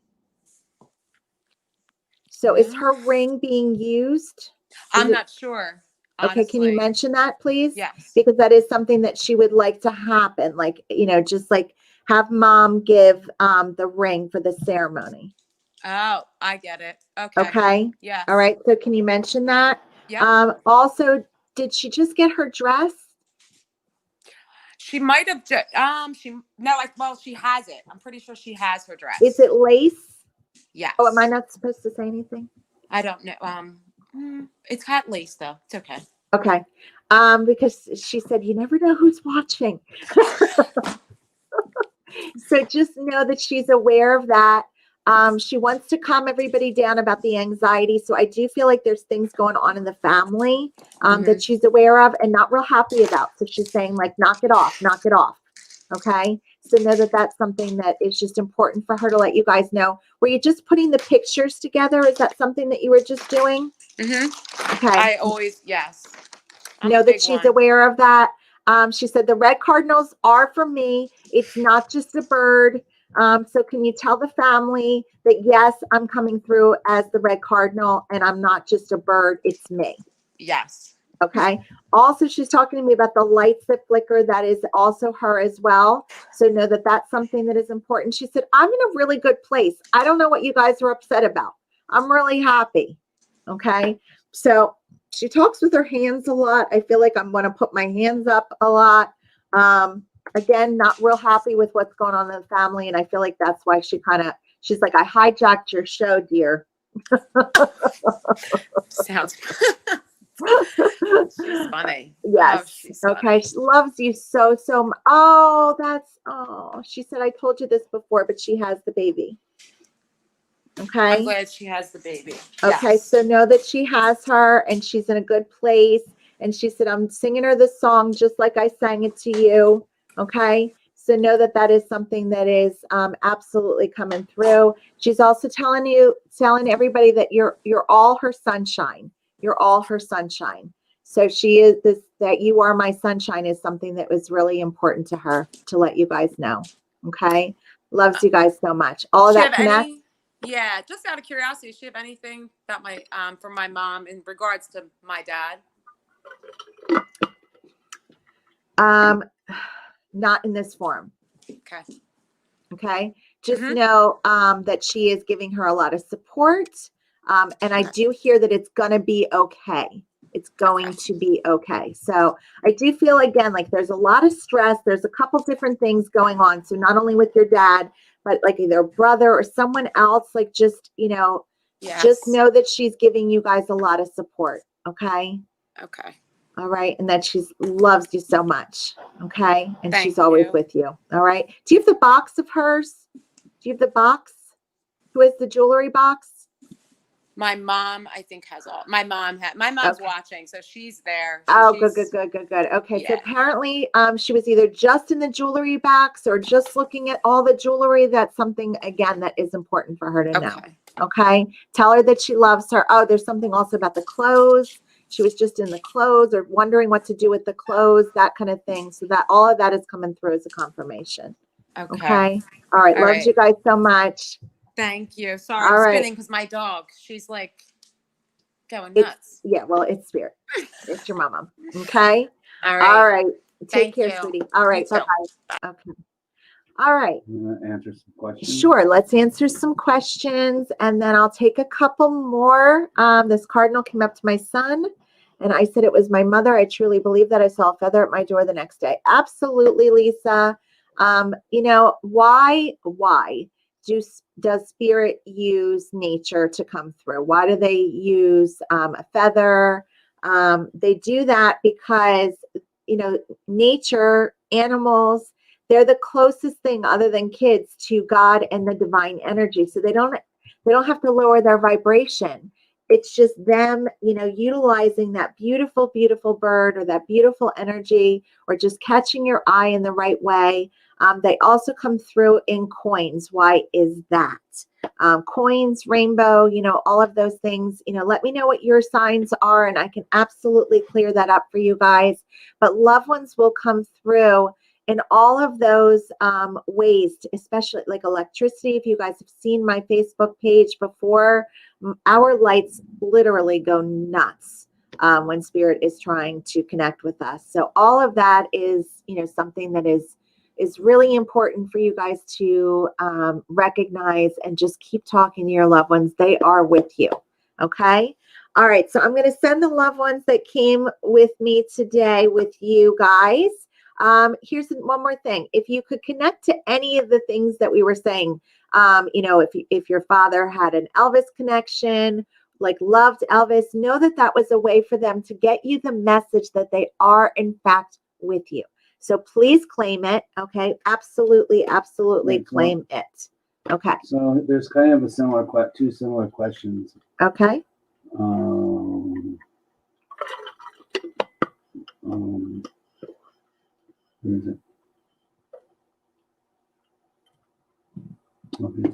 So is her ring being used? I'm not sure. Okay, can you mention that, please? Yes. Because that is something that she would like to happen. Like, just like have mom give the ring for the ceremony. Oh, I get it. Okay. Okay. Yes. All right. So can you mention that? Yeah. Also, did she just get her dress? She might have just she has it. I'm pretty sure she has her dress. Is it lace? Yes. Oh, am I not supposed to say anything? I don't know. It's got lace though. It's okay. Okay. Because she said you never know who's watching. So just know that she's aware of that. She wants to calm everybody down about the anxiety. So I do feel like there's things going on in the family that she's aware of and not real happy about. So she's saying like, knock it off. Okay. So know that that's something that is just important for her to let you guys know. Were you just putting the pictures together? Is that something that you were just doing? Mm-hmm. Okay. I always, yes. Know that she's aware of that. She said the red cardinals are for me. It's not just a bird. So can you tell the family that, yes, I'm coming through as the red cardinal and I'm not just a bird. It's me. Yes. Okay. Also, she's talking to me about the lights that flicker. That is also her as well. So know that that's something that is important. She said, I'm in a really good place. I don't know what you guys are upset about. I'm really happy. Okay. So she talks with her hands a lot. I feel like I'm going to put my hands up a lot. Again, not real happy with what's going on in the family. And I feel like that's why she's like, I hijacked your show, dear. Sounds she's funny. Yes. Oh, she's okay. funny. She loves you so much. Oh, she said, I told you this before, but she has the baby. Okay. I'm glad she has the baby. Okay, Yes. so know that she has her and she's in a good place. And she said, I'm singing her this song just like I sang it to you. Okay, so know that that is something that is absolutely coming through. She's also telling everybody that you're all her sunshine. You're all her sunshine. So she is that you are my sunshine is something that was really important to her to let you guys know. Okay, loves you guys so much. All of Does she that have connect. yeah, just out of curiosity, does she have anything that my from my mom in regards to my dad? Not in this form. Okay. Okay. Just know that she is giving her a lot of support. And I do hear that it's going to be okay. It's going to be okay. So I do feel again, like there's a lot of stress. There's a couple different things going on. So not only with your dad, but like either brother or someone else, like just, just know that she's giving you guys a lot of support. Okay. Okay. All right. And that she loves you so much. Okay. And Thank she's always you. with you. All right. Do you have the box of hers? Do you have the box? Who has the jewelry box? My mom, I think, has all. My mom's Okay. watching, so she's there. So Oh, she's, good. Okay. So Yeah. apparently she was either just in the jewelry box or just looking at all the jewelry. That's something, again, that is important for her to know. Okay. Tell her that she loves her. Oh, there's something also about the clothes. She was just in the clothes or wondering what to do with the clothes, that kind of thing. So that all of that is coming through as a confirmation. Okay. All right. All Loves right. you guys so much. Thank you. Sorry, All I'm right. spinning because my dog, she's like going nuts. Yeah, well, it's spirit. It's your mama. Okay. All right. All right. Take Thank care, you. sweetie. All right. You too. Bye-bye. Okay. All right. You want to answer some questions? Sure. Let's answer some questions and then I'll take a couple more. This cardinal came up to my son and I said it was my mother. I truly believe that I saw a feather at my door the next day. Absolutely, Lisa. Why does spirit use nature to come through? Why do they use a feather? They do that because, nature, animals, they're the closest thing other than kids to God and the divine energy. So they don't have to lower their vibration. It's just them, utilizing that beautiful, beautiful bird or that beautiful energy or just catching your eye in the right way. They also come through in coins. Why is that? Coins, rainbow, all of those things, let me know what your signs are and I can absolutely clear that up for you guys. But loved ones will come through in all of those ways, especially like electricity. If you guys have seen my Facebook page before, our lights literally go nuts when spirit is trying to connect with us. So all of that is, something that is really important for you guys to recognize and just keep talking to your loved ones. They are with you. Okay. All right. So I'm going to send the loved ones that came with me today with you guys. Here's one more thing. If you could connect to any of the things that we were saying, if your father had an Elvis connection, like loved Elvis, know that that was a way for them to get you the message that they are in fact with you. So please claim it. Okay. Absolutely claim it. Okay. So there's kind of a two similar questions. Okay. Where is it? Okay.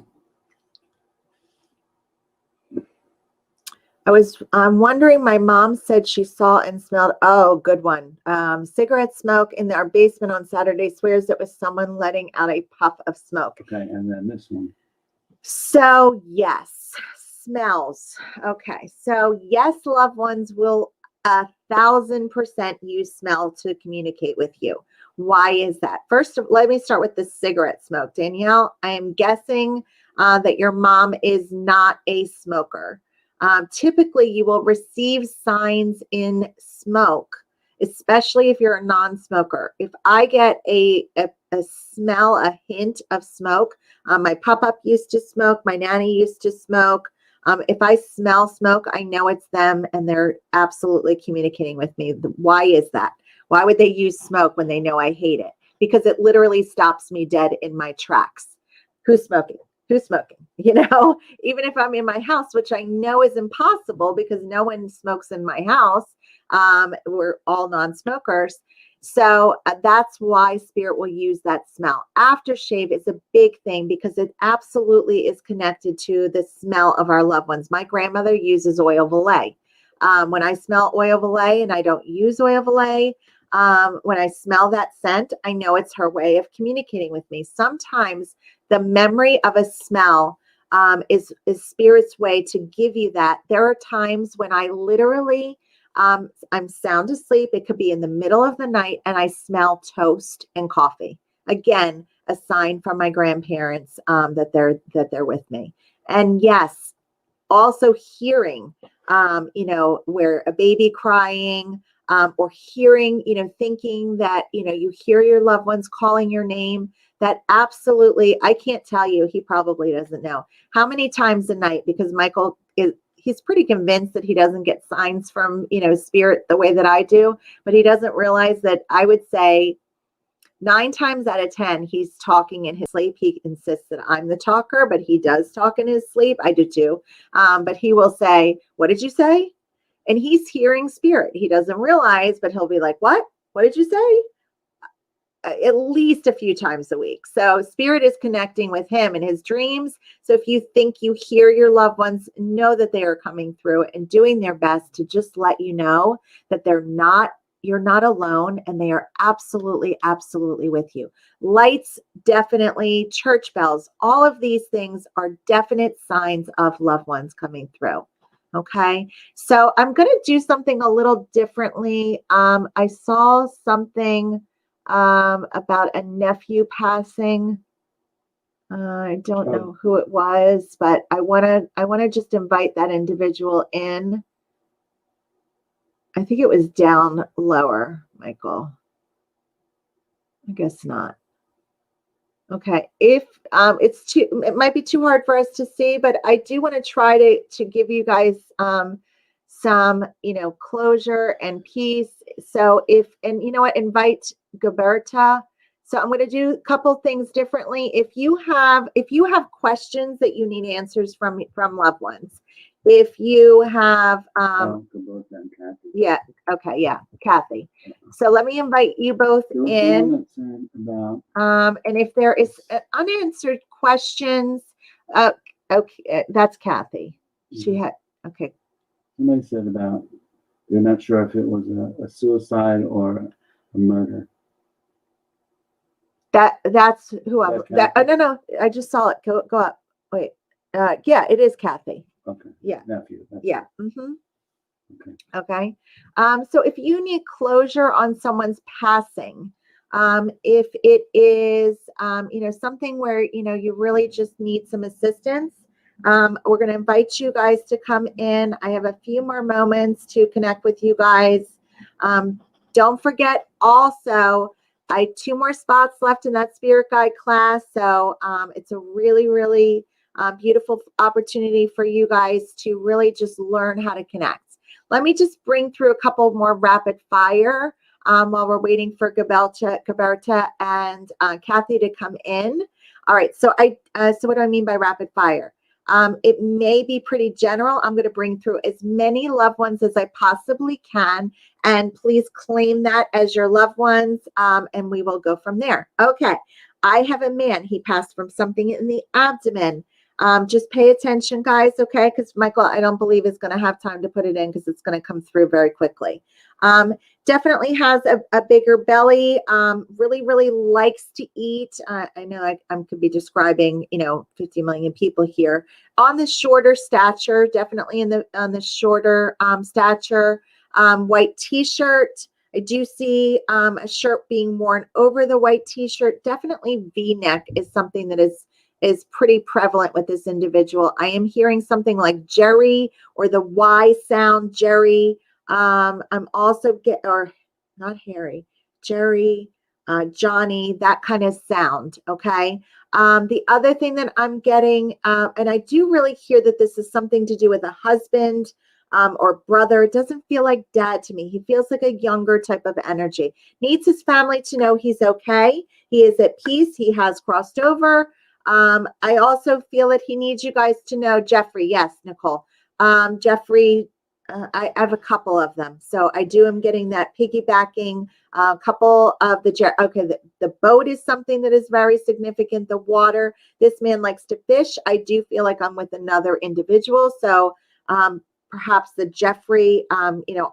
I'm wondering, my mom said she saw and smelled, oh, good one. Cigarette smoke in our basement on Saturday, swears it was someone letting out a puff of smoke. Okay, and then this one. So yes, smells. Okay, so yes, loved ones will 1,000% use smell to communicate with you. Why is that? First, let me start with the cigarette smoke. Danielle, I am guessing that your mom is not a smoker. Typically, you will receive signs in smoke, especially if you're a non-smoker. If I get a smell, a hint of smoke, my pop-up used to smoke, my nanny used to smoke. If I smell smoke, I know it's them and they're absolutely communicating with me. Why is that? Why would they use smoke when they know I hate it? Because it literally stops me dead in my tracks. Who's smoking? who's smoking? You know, even if I'm in my house, which I know is impossible because no one smokes in my house. We're all non-smokers. So that's why spirit will use that smell. Aftershave is a big thing because it absolutely is connected to the smell of our loved ones. My grandmother uses oil of Olay. When I smell oil of Olay, and I don't use oil of Olay, when I smell that scent, I know it's her way of communicating with me. Sometimes the memory of a smell is spirit's way to give you that. There are times when I literally, I'm sound asleep. It could be in the middle of the night and I smell toast and coffee. Again, a sign from my grandparents that they're with me. And yes, also hearing, where a baby crying, or hearing, thinking that, you hear your loved ones calling your name. That absolutely, I can't tell you, he probably doesn't know how many times a night, because Michael he's pretty convinced that he doesn't get signs from, spirit the way that I do, but he doesn't realize that I would say 9 times out of 10, he's talking in his sleep. He insists that I'm the talker, but he does talk in his sleep. I do too. But he will say, "What did you say?" And he's hearing spirit. He doesn't realize, but he'll be like, "What? What did you say?" At least a few times a week. So spirit is connecting with him in his dreams. So if you think you hear your loved ones, know that they are coming through and doing their best to just let you know that you're not alone, and they are absolutely, absolutely with you. Lights, definitely, church bells, all of these things are definite signs of loved ones coming through. Okay, so I'm going to do something a little differently. I saw something about a nephew passing. I don't know who it was, but I want to just invite that individual in. I think it was down lower, Michael. I guess not. Okay, if it might be too hard for us to see, but I do want to try to give you guys some, closure and peace. So invite Gilberta. So I'm going to do a couple things differently. If you have questions that you need answers from loved ones, if you have Kathy. So let me invite you both in. And if there is unanswered questions, okay, that's Kathy. She had Somebody said about they're not sure if it was a suicide or a murder. That's who I'm. No, I just saw it. Go up. Wait. Yeah, it is Kathy. Okay. Yeah. Nephew. Yeah. Mm-hmm. Okay. So if you need closure on someone's passing, if it is, something where, you really just need some assistance, we're going to invite you guys to come in. I have a few more moments to connect with you guys. Don't forget also, I have 2 more spots left in that spirit guide class. So it's a really, really beautiful opportunity for you guys to really just learn how to connect. Let me just bring through a couple more rapid fire while we're waiting for Gilberta and Kathy to come in. All right, so what do I mean by rapid fire? It may be pretty general. I'm going to bring through as many loved ones as I possibly can, and please claim that as your loved ones, and we will go from there. Okay, I have a man. He passed from something in the abdomen. Just pay attention, guys, okay? Because Michael, I don't believe is going to have time to put it in because it's going to come through very quickly. Definitely has a bigger belly, really, really likes to eat. I know I could be describing, 50 million people here. On the shorter stature, definitely on the shorter stature, white t-shirt. I do see a shirt being worn over the white t-shirt. Definitely V-neck is something that is pretty prevalent with this individual. I am hearing something like Jerry or the Y sound, Jerry. I'm also not Harry, Jerry, Johnny, that kind of sound. Okay. The other thing that I'm getting, and I do really hear that this is something to do with a husband or brother. It doesn't feel like dad to me. He feels like a younger type of energy. Needs his family to know he's okay. He is at peace. He has crossed over. I also feel that he needs you guys to know Jeffrey. Yes, Nicole. Jeffrey, I have a couple of them. So I am getting that piggybacking. A couple of the boat is something that is very significant. The water, this man likes to fish. I do feel like I'm with another individual. So perhaps the Jeffrey,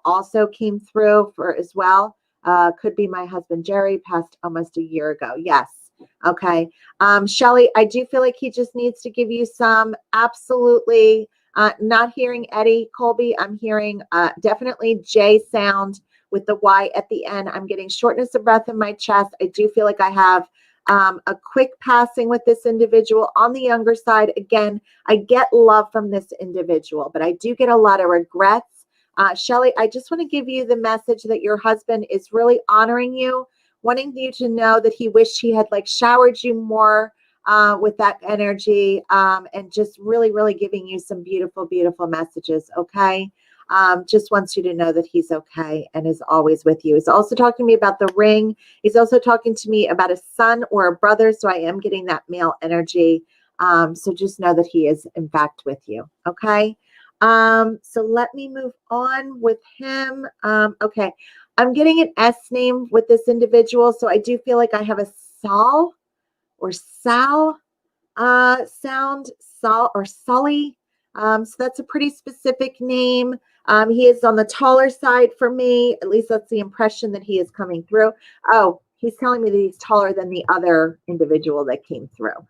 also came through for as well. Could be my husband, Jerry, passed almost a year ago. Yes. Okay. Shelly, I do feel like he just needs to give you some absolutely, not hearing Eddie Colby. I'm hearing definitely J sound with the Y at the end. I'm getting shortness of breath in my chest. I do feel like I have a quick passing with this individual on the younger side. Again, I get love from this individual, but I do get a lot of regrets. Shelly, I just want to give you the message that your husband is really honoring you, wanting you to know that he wished he had like showered you more with that energy, and just really, really giving you some beautiful, beautiful messages. Okay. Just wants you to know that he's okay and is always with you. He's also talking to me about the ring. He's also talking to me about a son or a brother. So I am getting that male energy. So just know that he is in fact with you. Okay. So let me move on with him. Okay. I'm getting an S name with this individual. So I do feel like I have a Sal or Sal sound, Sal or Sully. So that's a pretty specific name. He is on the taller side for me. At least that's the impression that he is coming through. Oh, he's telling me that he's taller than the other individual that came through.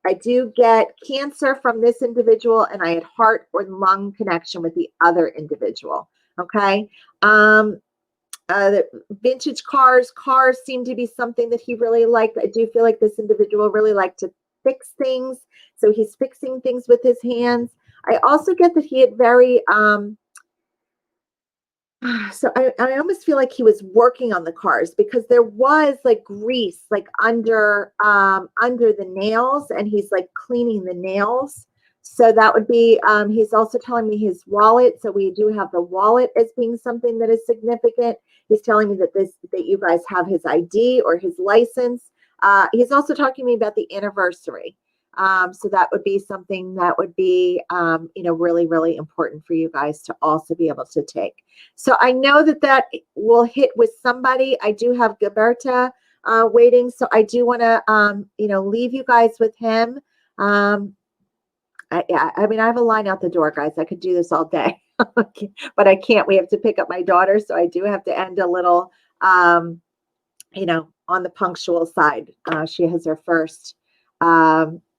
I do get Cancer from this individual, and I had heart or lung connection with the other individual. Okay. The vintage cars seem to be something that he really liked. I do feel like this individual really liked to fix things. So he's fixing things with his hands. I also get that he had very, so I almost feel like he was working on the cars because there was like grease like under the nails, and he's like cleaning the nails. So that would be, he's also telling me his wallet. So we do have the wallet as being something that is significant. He's telling me that you guys have his ID or his license. He's also talking to me about the anniversary. So that would be something that would be, really, really important for you guys to also be able to take. So I know that will hit with somebody. I do have Gilberta waiting. So I do want to, leave you guys with him. I have a line out the door, guys. I could do this all day, but I can't. We have to pick up my daughter. So I do have to end a little, on the punctual side. She has her first,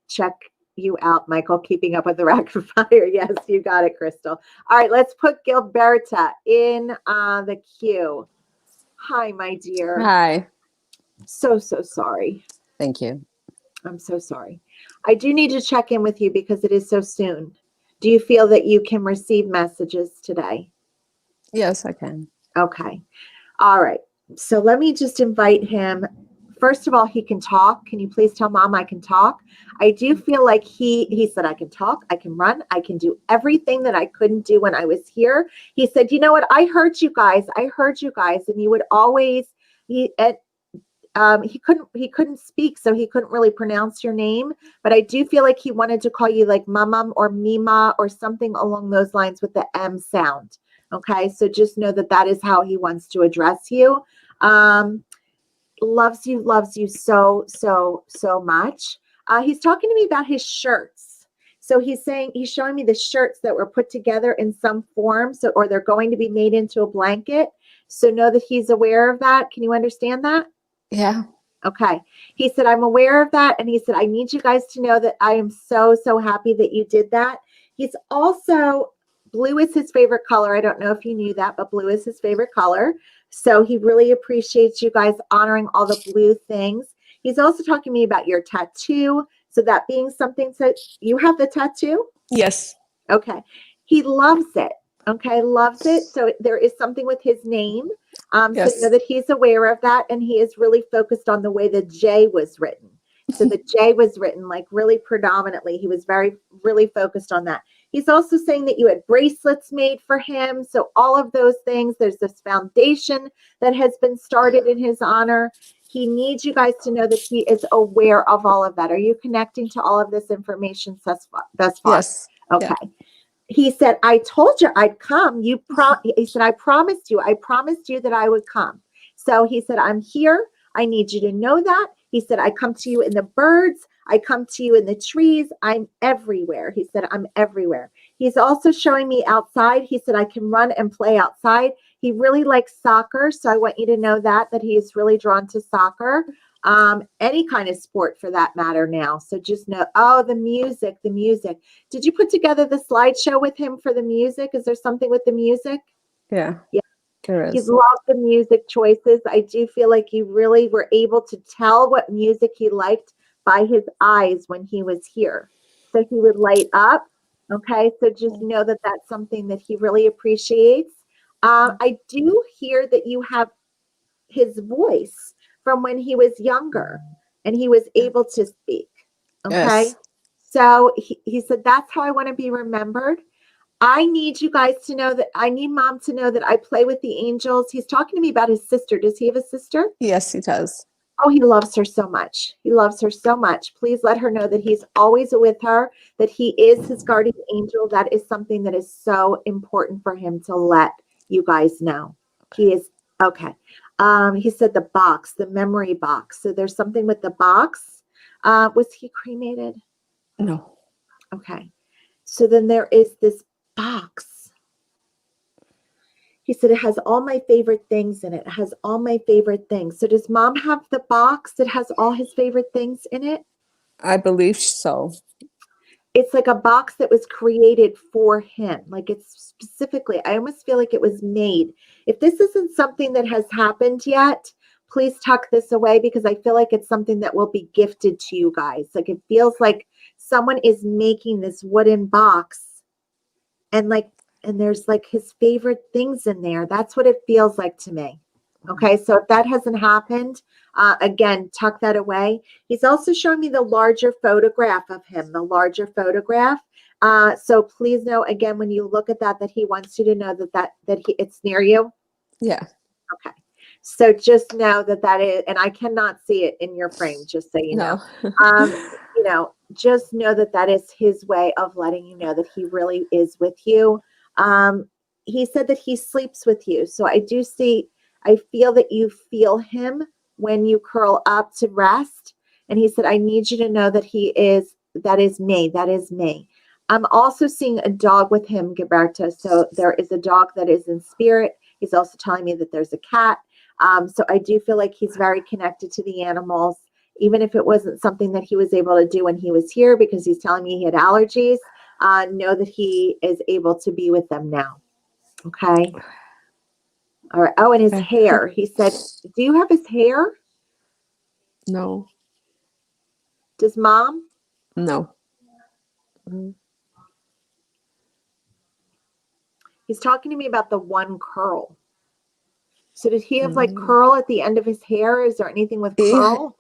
check you out, Michael, keeping up with the rapid fire. Yes, you got it, Crystal. All right, let's put Gilberta in the queue. Hi, my dear. Hi. So sorry. Thank you. I'm so sorry. I do need to check in with you because it is so soon. Do you feel that you can receive messages today? Yes, I can. Okay. All right. So let me just invite him. First of all, he can talk. Can you please tell Mom I can talk? I do feel like he said I can talk, I can run, I can do everything that I couldn't do when I was here. He said, you know what? I heard you guys, and you would always, he couldn't speak, so he couldn't really pronounce your name, but I do feel like he wanted to call you like Mamam or Mima or something along those lines with the M sound. Okay, so just know that is how he wants to address you. Loves you so much. He's talking to me about his shirts. So he's showing me the shirts that were put together in some form, or they're going to be made into a blanket. So know that he's aware of that. Can you understand that? Yeah. Okay. He said, I'm aware of that. And he said, I need you guys to know that I am so happy that you did that. He's also, blue is his favorite color. I don't know if you knew that, but blue is his favorite color. So he really appreciates you guys honoring all the blue things. He's also talking to me about your tattoo. So that being something, so you have the tattoo? Yes. Okay. He loves it. Okay. Loves it. So there is something with his name. Yes. So know that he's aware of that. And he is really focused on the way the J was written. So the J was written like really predominantly. He was really focused on that. He's also saying that you had bracelets made for him. So all of those things, there's this foundation that has been started in his honor. he needs you guys to know that he is aware of all of that. Are you connecting to all of this information thus far? Yes. Okay. Yeah. He said, I told you I'd come. He said, I promised you that I would come. So he said, I'm here. I need you to know that. He said, I come to you in the birds. I come to you in the trees. I'm everywhere. He said, I'm everywhere. He's also showing me outside. He said, I can run and play outside. He really likes soccer. So I want you to know that he is really drawn to soccer. Any kind of sport for that matter now. So just know, the music. Did you put together the slideshow with him for the music? Is there something with the music? Yeah. Yeah. There He is. loved the music choices. I do feel like you really were able to tell what music he liked by his eyes when he was here. So he would light up. Okay. So just know that that's something that he really appreciates. I do hear that you have his voice from when he was younger and he was able to speak. Okay. Yes. So he said, that's how I want to be remembered. I need you guys to know that I need mom to know that I play with the angels. He's talking to me about his sister. Does he have a sister? Yes, he does. Oh, he loves her so much. He loves her so much. Please let her know that he's always with her, that he is his guardian angel. That is something that is so important for him to let you guys know. He is okay. He said the box, the memory box. So there's something with the box. Was he cremated? No. Okay. So then there is this box. He said it has all my favorite things in it. It has all my favorite things. So does mom have the box that has all his favorite things in it? I believe so. It's like a box that was created for him. Like it's specifically, I almost feel like it was made. If this isn't something that has happened yet, please tuck this away because I feel like it's something that will be gifted to you guys. Like it feels like someone is making this wooden box and there's like his favorite things in there. That's what it feels like to me. Okay, so if that hasn't happened, again, tuck that away. He's also showing me the larger photograph of him, the larger photograph. So please know, again, when you look at that he wants you to know that it's near you. Yeah. Okay. So just know that is, and I cannot see it in your frame, just so you know. Just know that is his way of letting you know that he really is with you. He said that he sleeps with you. So I feel that you feel him when you curl up to rest. And he said, I need you to know that that is me. I'm also seeing a dog with him, Gilberto. So there is a dog that is in spirit. He's also telling me that there's a cat. So I do feel like he's very connected to the animals, even if it wasn't something that he was able to do when he was here, because he's telling me he had allergies. Know that he is able to be with them now. Okay. All right. Oh, and his hair. He said, do you have his hair? No. Does mom? No. He's talking to me about the one curl. So did he have like curl at the end of his hair? Is there anything with curl?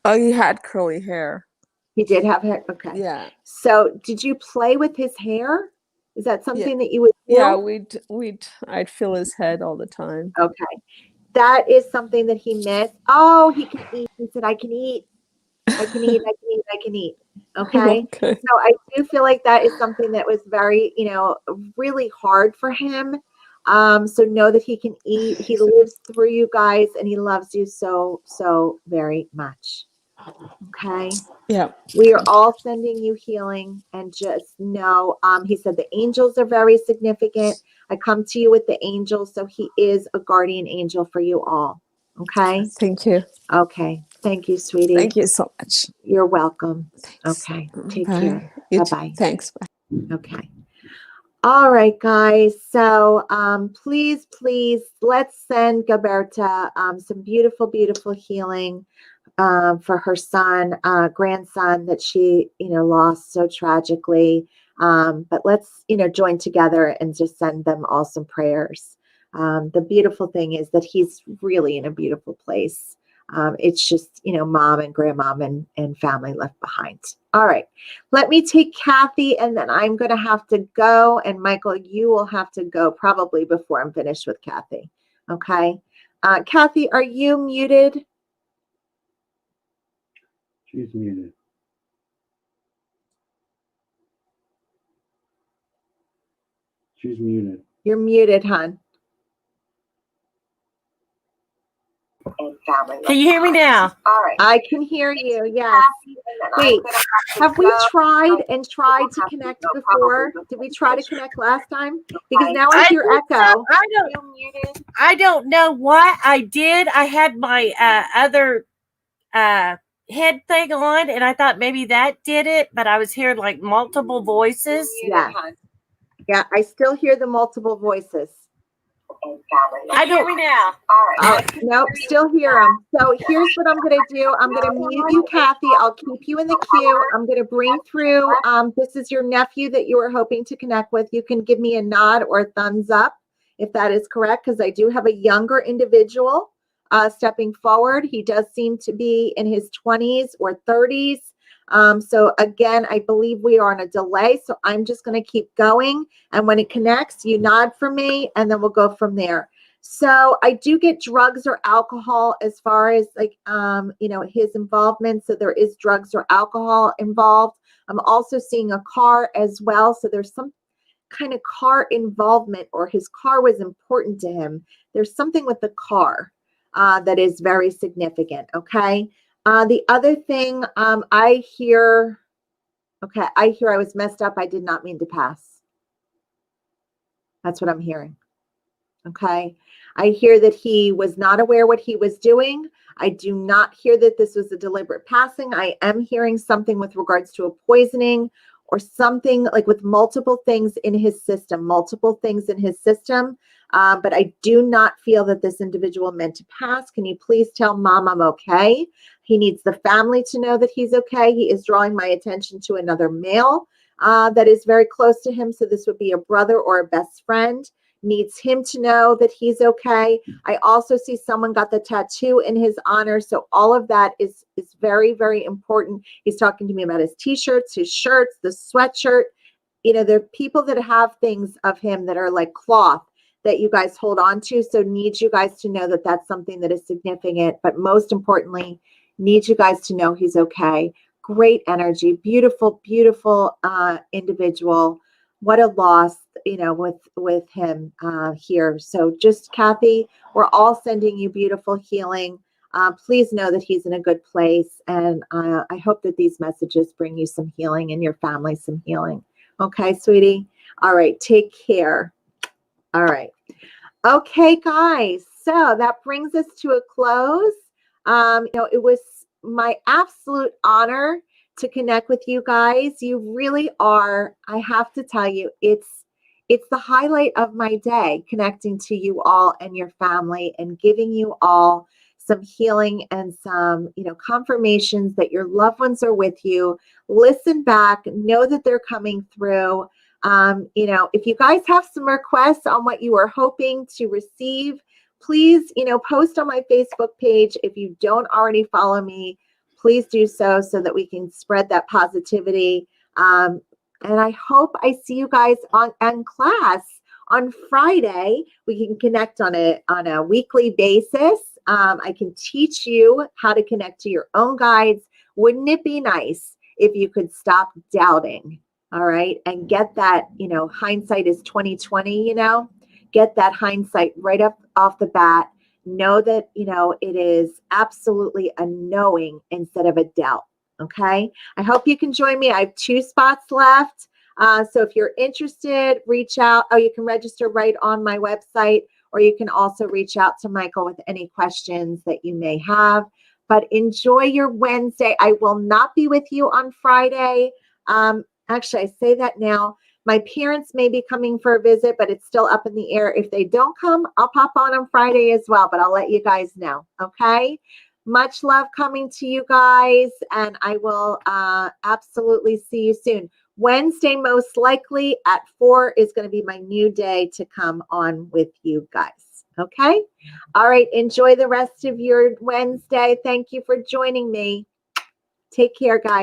He had curly hair. He did have hair. Okay. Yeah. So did you play with his hair? Is that something that you would feel? Yeah, I'd feel his head all the time. Okay. That is something that he missed. Oh, he can eat. He said, I can eat. I can eat. Okay. Okay. So I do feel like that is something that was very, really hard for him. So know that he can eat. He lives through you guys and he loves you so, so very much. Okay. Yeah. We are all sending you healing and just know, he said the angels are very significant. I come to you with the angels. So he is a guardian angel for you all. Okay. Thank you. Okay. Thank you, sweetie. Thank you so much. You're welcome. Thanks. Okay. Take Bye. care. You too. Bye-bye. Thanks. Bye. Okay. All right, guys. So please, let's send Gilberta some beautiful, beautiful healing for her son, grandson that she, lost so tragically. But let's, join together and just send them all some prayers. The beautiful thing is that he's really in a beautiful place. It's just, mom and grandmom and family left behind. All right. Let me take Kathy and then I'm going to have to go. And Michael, you will have to go probably before I'm finished with Kathy. Okay. Kathy, are you muted? She's muted. She's muted. You're muted, hon. Can you hear me now? I can hear you. Yes. Wait, have we tried to connect before? Did we try to connect last time? Because now I hear echo. I don't know what I did. I had my other head thing on, and I thought maybe that did it, but I was hearing like multiple voices. Yeah. Yeah, I still hear the multiple voices. I don't now. Nope, still hear them. So here's what I'm going to do. I'm going to mute you, Kathy. I'll keep you in the queue. I'm going to bring through, this is your nephew that you were hoping to connect with. You can give me a nod or a thumbs up if that is correct, because I do have a younger individual stepping forward. He does seem to be in his 20s or 30s. So again, I believe we are on a delay. So I'm just going to keep going. And when it connects, you nod for me, and then we'll go from there. So I do get drugs or alcohol as far as like, his involvement. So there is drugs or alcohol involved. I'm also seeing a car as well. So there's some kind of car involvement, or his car was important to him. There's something with the car that is very significant. Okay. The other thing I hear I was messed up. I did not mean to pass. That's what I'm hearing. Okay. I hear that he was not aware what he was doing. I do not hear that this was a deliberate passing. I am hearing something with regards to a poisoning or something like with multiple things in his system. But I do not feel that this individual meant to pass. Can you please tell Mom I'm okay? He needs the family to know that he's okay. He is drawing my attention to another male that is very close to him. So this would be a brother or a best friend. Needs him to know that he's okay. I also see someone got the tattoo in his honor. So all of that is very, very important. He's talking to me about his t-shirts, his shirts, the sweatshirt. There are people that have things of him that are like cloth that you guys hold on to. So need you guys to know that that's something that is significant. But most importantly, need you guys to know he's okay. Great energy, beautiful, beautiful individual. What a loss, with him here. So just Kathy, we're all sending you beautiful healing. Please know that he's in a good place. And I hope that these messages bring you some healing and your family some healing. Okay, sweetie. All right. Take care. All right. Okay, guys. So that brings us to a close. It was my absolute honor to connect with you guys. You really are. I have to tell you, it's the highlight of my day, connecting to you all and your family and giving you all some healing and some, confirmations that your loved ones are with you. Listen back, know that they're coming through. If you guys have some requests on what you are hoping to receive, please, post on my Facebook page. If you don't already follow me, please do so that we can spread that positivity. And I hope I see you guys on class on Friday. We can connect on a weekly basis. I can teach you how to connect to your own guides. Wouldn't it be nice if you could stop doubting? All right. And get that, hindsight is 2020, get that hindsight right up off the bat. Know that, it is absolutely a knowing instead of a doubt. Okay. I hope you can join me. I have 2 spots left. So if you're interested, reach out. Oh, you can register right on my website, or you can also reach out to Michael with any questions that you may have. But enjoy your Wednesday. I will not be with you on Friday. Actually, I say that now. My parents may be coming for a visit, but it's still up in the air. If they don't come, I'll pop on Friday as well, but I'll let you guys know. Okay. Much love coming to you guys, and I will absolutely see you soon. Wednesday, most likely at 4 is going to be my new day to come on with you guys. Okay. All right. Enjoy the rest of your Wednesday. Thank you for joining me. Take care, guys.